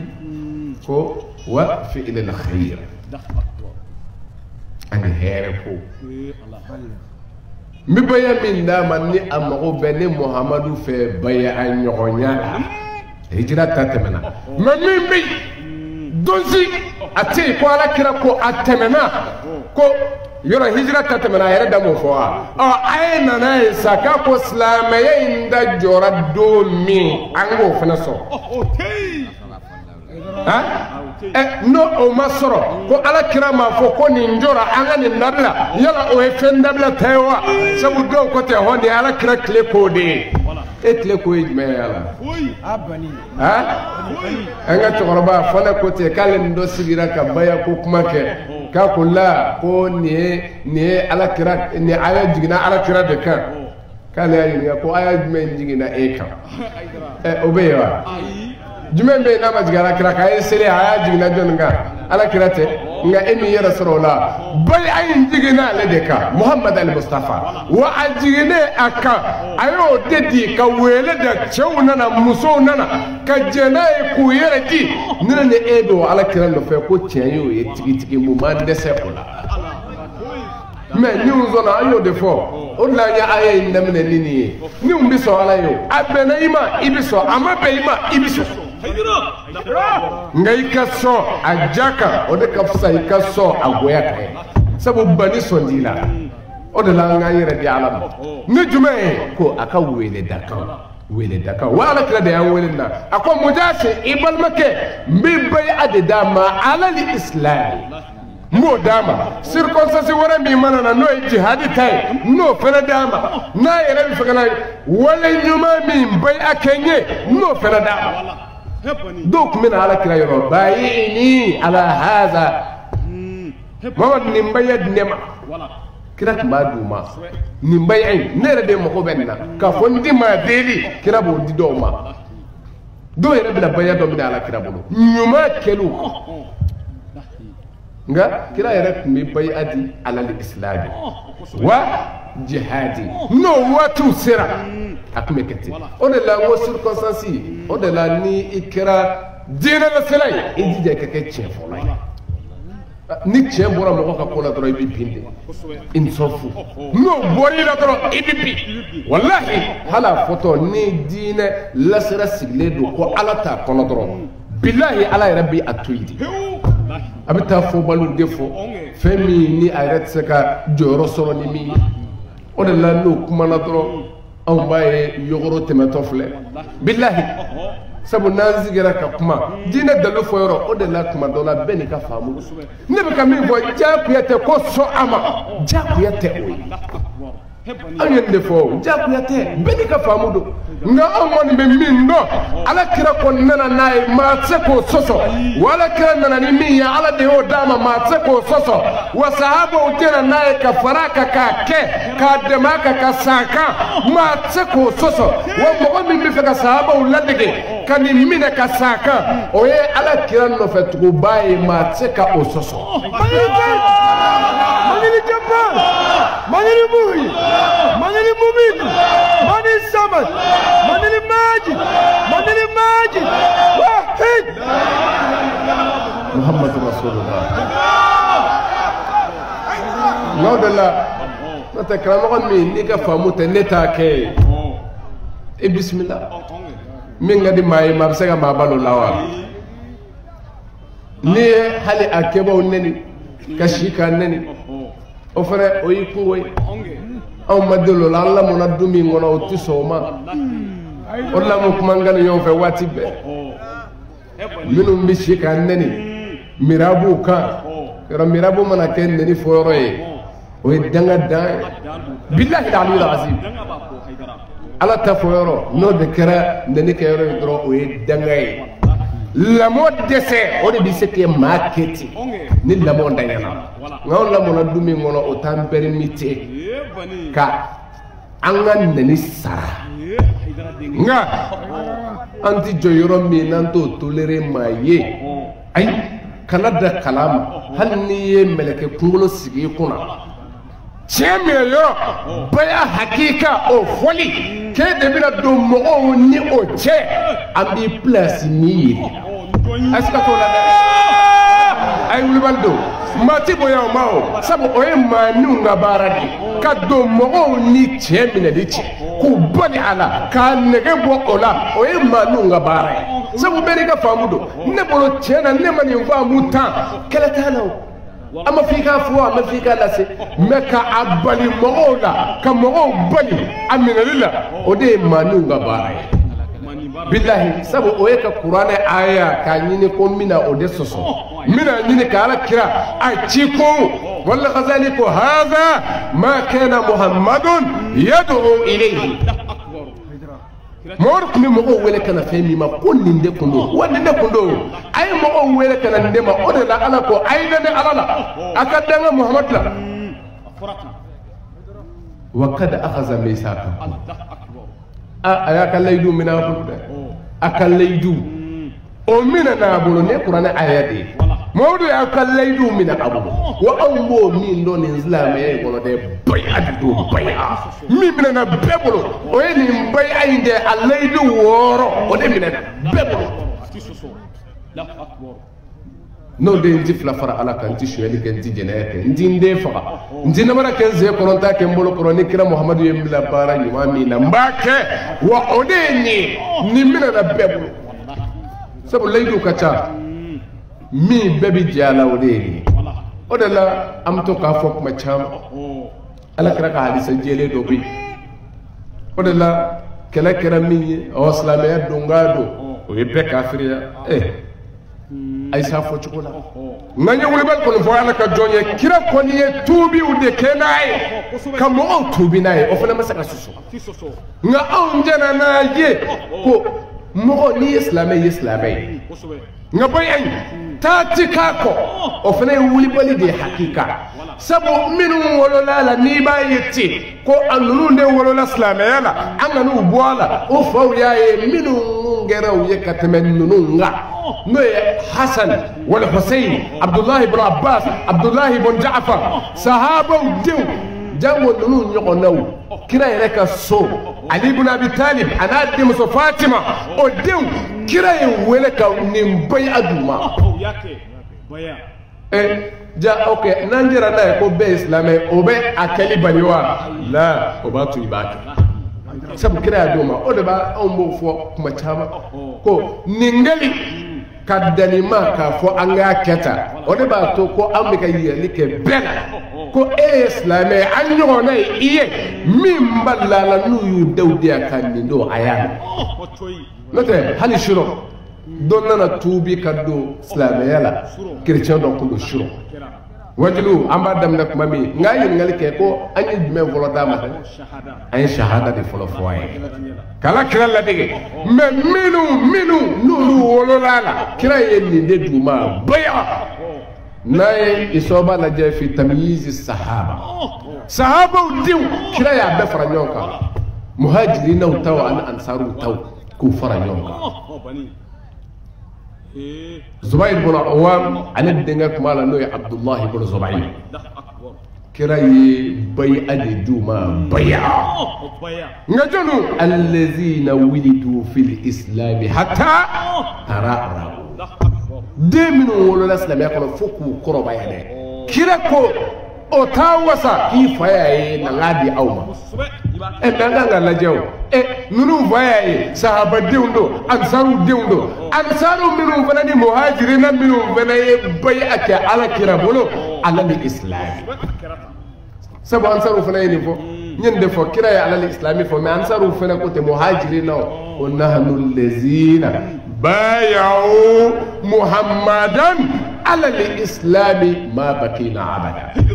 كو وفعل الخير أنا هيرفو مبيا من دامني أمغو بني محمد في بيا أن يغنيا هجرة تاتمنا من بي دوزي أتي كو على كرا كو أتمنا كو yoro hijra tatamana yere damo fo ayna na saka ko islamaya inda jora do mi ango fana so ha no o masoro ko ala kirama fo ko ni njora anga ni nabla yala o efendabla tewa sabu do ko te hondi ala kira kle ko de etle ko ijme yala abani ha anga toroba fana ko te kalen do sigira ka baya ko kuma ke ka kula ko ne ala kira ne aya jigina ala kira de kan kala ya ko aya men jigina e kan obeya jumen be na ma jigara kira ka sele aya jigina jonga ala kira te nga emi ya rasulullah bay ayin jigina le de ka muhammad al mustafa wa ajigine aka ayo dedi ka wele da chewna na muso nana ka jena ku yere di nina ne edo ala kira no fe ko chenyo ye tigi mu ma dese kula mais ni uzona ayo defo odla ya aya indamne nini ni umbiso ala yo abena ima ibiso amabe ima ibiso ngai kaso ajaka ode kafsa ikaso agoya kai sabu bani sondila odla ngayere di alam ni jume ko aka wele daka wala kila da yan wele na akon mujasi ibal make mbi bay adida ma ala li islam mo dama circonstance wara mi mana na no jihadi tay no fena dama na yere bi fagana wala nyuma mi bay akenye no fena dama دوك من على كلا يرو بايعني على هذا ما نمبيد نما كلا ما دوما نمبيعين نرى دي مقوبنا كفون دي ما ديلي كلا بو دي دوما دو يرى بلا بايا دومنا على كلا بولو نيوما كلو nga kila yɛrɛ tun bɛ bayadi ala li islami wa jihadi n'o waatiw sera a tun bɛ kɛ ten o de la n ko circonstance o de la ni i kɛra diinɛ lasela ye i jija i ka kɛ tiɲɛ fɔlɔ ye ni tiɲɛ bɔra mɔgɔ ka ko la dɔrɔn i bɛ bin de i nisɔnfu n'o bɔra i la dɔrɔn i bɛ bin walahi hali a fɔtɔ ni diinɛ lasera sigilen don ko ala t'a kɔnɔ dɔrɔn bilahi ala yɛrɛ bɛ a to yen de. a bɛ taa fɔ balu de fɔ fɛn min ni a yɛrɛ tɛ se ka jɔyɔrɔ sɔrɔ ni min ye o de la n'o kumana dɔrɔn anw b'a ye yɔgɔrɔ tɛmɛtɔ filɛ bilahi sabu n'an sigira ka kuma diinɛ dalu fɔ yɔrɔ o de la tuma dɔ la bɛɛ n'i ka faamu ne bɛ ka min fɔ diyagoya tɛ ko sɔn a ma diyagoya tɛ o ye an ye de fɔ jagoya tɛ bɛɛ n'i ka faamu don nka anw kɔni bɛ min dɔn ala kira kɔni nana n'a ye maa tɛ se k'o sɔsɔ wa ala kira nana ni min ye ala de y'o d'a ma maa tɛ se k'o sɔsɔ wa sahabaw tɛna n'a ye ka fara a kan k'a kɛ k'a dɛmɛ a kan ka sa a kan maa tɛ se k'o sɔsɔ wa mɔgɔ min bɛ fɛ ka sahabaw ladege ka nin minɛ ka sa a kan o ye ala kira nɔfɛtuguba ye maa tɛ se ka o sɔsɔ. Manili Japan, Manili Muri, Manili Mumini, Manili Samad, Manili Majid, Manili Majid, Wahid. Muhammad Rasulullah. N'o de la, n'o tɛ karamɔgɔ min n'i ka faamu tɛ ne t'a kɛ e bisimila min ka di maa ye maa bɛ se ka maa balo la wa n'i ye hali a kɛbaaw neni ka si k'a neni o fana o y'i kungo ye anw ma deli o la an lamɔna du min kɔnɔ o tɛ sɔn o ma o de la an bɛ kuma n kani ɲɔgɔn fɛ waati bɛɛ minnu bɛ si k'a neni mirabuw kan yɔrɔ mirabu mana kɛ neni fɔyɔrɔ ye o ye dangadan ye bilahi aliyul azim ala ta fɔyɔrɔ n'o de kɛra neni kɛyɔrɔ ye dɔrɔn o ye danga ye lamɔ dɛsɛ o de bɛ se kɛ maa kɛ ten ni lamɔ danyana nka anw lamɔna du min kɔnɔ o t'an pɛrimite ka an ka neni sara nka an tɛ jɔ yɔrɔ min n'an t'o toléré maa ye ayi kana da kala ma hali n'i ye mɛlɛkɛ kunkolo sigi i kunna tiɲɛ min ye yɔrɔ bɛɛ y'a hakika o fɔli k'e de bɛna don mɔgɔw ni o cɛ an b'i place min yiri est ce que t'o la dɛ a ye wulibali don maa ti bonya o ma o sabu o ye maaninw ka baara de ka don mɔgɔw ni cɛ minɛli cɛ k'u bali a la k'a nɛgɛ bɔ o la o ye maaninw ka baara ye sabu bɛɛ n'i ka faamu don ne bolo tiɲɛ na ne ma nin faamu tan kɛlɛ t'a la o an ma f'i k'a fɔ an ma f'i k'a lase mɛ ka a bali mɔgɔw la ka mɔgɔw bali a minɛli la o de ye maaninw ka baara ye bilahi sabu o ye ka kuranɛ aya k'a ɲini ko n bɛna o de sɔsɔ n bɛna ɲini ka ala kira a ci ko wala Ghazali ko hadha ma kana muhammadun yad'u ilayhi mɔgɔ tun bɛ mɔgɔw wele ka na fɛn min ma ko nin de kun don wa nin de kun don a ye mɔgɔw wele ka na nin de ma o de la ala ko a ye dɛmɛ ala la a ka danga muhammad la wa kad akhadha mithaqakum a y'a ka layidu minɛ a bolo dɛ a ka layidu o minɛ n'a bolo ne kuranɛ aya de ye Mawudu y'a ka layidu minɛ a bolo wa anw b'o min dɔn nin silamɛya in kɔnɔ dɛ baya de don baya min minɛna bɛɛ bolo o ye nin baya in de a layidu 6 o de minɛna bɛɛ bolo n'o de n ti fila fara ala kan n ti suyɛli kɛ n ti jɛnɛya kɛ n ti n den faga n ti namara kɛ n sen kɔnɔnta kɛ n bolo kɔrɔ ni kira muhamadu ye n bila baara ɲuman min na n b'a kɛ wa o de ye nin ye nin minɛna bɛɛ bolo sabu layidu ka ca min bɛɛ bi jɛ a la o de ye nin ye o de la an bɛ to k'a fɔ kuma caman ala kɛra ka hadisa jɛlen dɔ bɛ yen o de la kɛlɛ kɛra min ye ɔ silamɛya don k'a don o ye bɛɛ kafiriya ayisa fɔ cogo la nka n ye wulibali kɔni fɔ ala ka jɔn ye kira kɔni ye tuubiw de kɛ n'a ye ka mɔgɔw tuubi n'a ye o fana ma se ka soso nka anw jɛna n'a ye ko mɔgɔ n'i ye silamɛ ye silamɛ ye nka bɔya in taa ti k'a kɔ o fana ye wulibali de ye hakika sabu minnu wolola la n'i b'a ye ten ko a ninnu de wolola silamɛya la an ka n'u bɔ a la o faw y'a ye minnu kɛra u ye ka tɛmɛ ninnu kan n'o ye Hasan wal Husayn Abdullahi ibn Abbas Abdullahi ibn Ja'far sahabaw denw jango ninnu ɲɔgɔnnaw kira yɛrɛ ka so Ali ibn Abi Talib a n'a denmuso Fatima o denw kira ye wele ka nin baya d'u ma ja ok n'an jɛra n'a ye ko bɛɛ ye silamɛ o bɛ a kɛli bali wa la o b'a to i b'a kɛ sabu kira y'a d'o ma o de b'a anw b'o fɔ kuma caman ko nin kɛli ka danima k'a fɔ an k'a kɛ tan o de b'a to ko an bɛ ka yɛlɛli kɛ bɛɛ la ko e ye silamɛ ye an ɲɔgɔnna ye i ye min balila la n'u y'u denw di yan ka nin don a y'a mɛn n'o tɛ hali surɔ dɔ nana tuubi ka don silamɛya la kerecɛn dɔ kun don surɔ wajulu an b'a daminɛ kuma min n k'a ɲininkali kɛ ko an ye jumɛn fɔlɔ d'a ma an ye shahada de fɔlɔ fɔ a ye k'ala kira ladege mais minnu n'olu wolola la kira ye nin de d'u ma baya n'a ye isɔba lajɛ fi tamyizi sahaba sahabaw denw kira y'a bɛɛ fara ɲɔgɔn kan muhajirinaw taw ani ansaruw taw k'u fara ɲɔgɔn kan Zubair ibn Awam ale denkɛ kuma la n'o ye Abdullahi ibn Zubair kira ye bay'a de d'u ma baya nka jɔnnu allazina wulidu fil islami hatta tara'u den minnu wolola silamɛya kɔnɔ fo k'u kɔrɔbaya dɛ kira ko o t'a wasa k'i fa y'a ye na k'a di aw ma n'an kan ka lajɛ o ninnu fa y'a ye sahabadenw don ansaruw denw don ansaruw minnu fana ni muhajirina minnu fana ye bay'a kɛ ala kira bolo ala ni islami sabu ansaruw fana ye nin fɔ n ye nin de fɔ kira ye ala ni islami fɔ mais ansaruw fana ko tɛ muhajirina o nahnu lezina بايعوا محمدا على الإسلام ما بقينا أبدا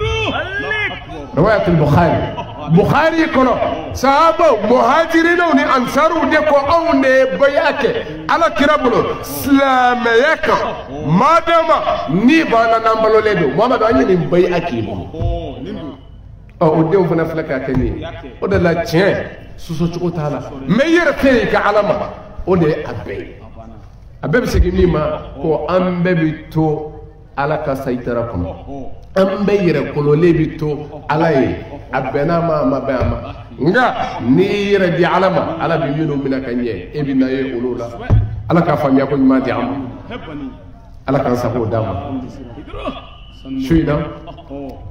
رواية البخاري كنا صحابة مهاجرين وأنصاروا ديكو أو نبياك على كرابلو سلاميك ما دام نيبانا نمبلو لدو محمد أني نبياك أو ديو فنا فلكا كني وده لا تشين سوسو تشكو تالا مير كيك علامة وده أبي abe be segin min ma ko an bɛɛ bi to ala ka sayitara kɔnɔ an bɛɛ yɛrɛ kɔlɔlen bi to ala ye a bɛnna ma a ma bɛn a ma nka n'i yɛrɛ di ala ma ala bi minnu minɛ ka ɲɛ e bi na ye olu la ala ka faamuya ko ɲuman di an ma ala k'an sago d'a ma su in na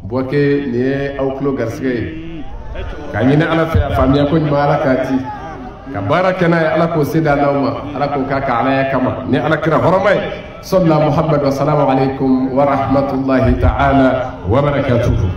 Bouaké nin ye aw tulo garisɛgɛ ye k'a ɲini ala fɛ a faamuya ko ɲuman ala k'a di ka baara kɛ n'a ye ala k'o se d'an ma ala k'o k'a ka alaya kama ni ala kira hɔrɔma ye sɔlila muhammad wa salamu alaikum wa rahmatullahi ta'ala wa barakatuhu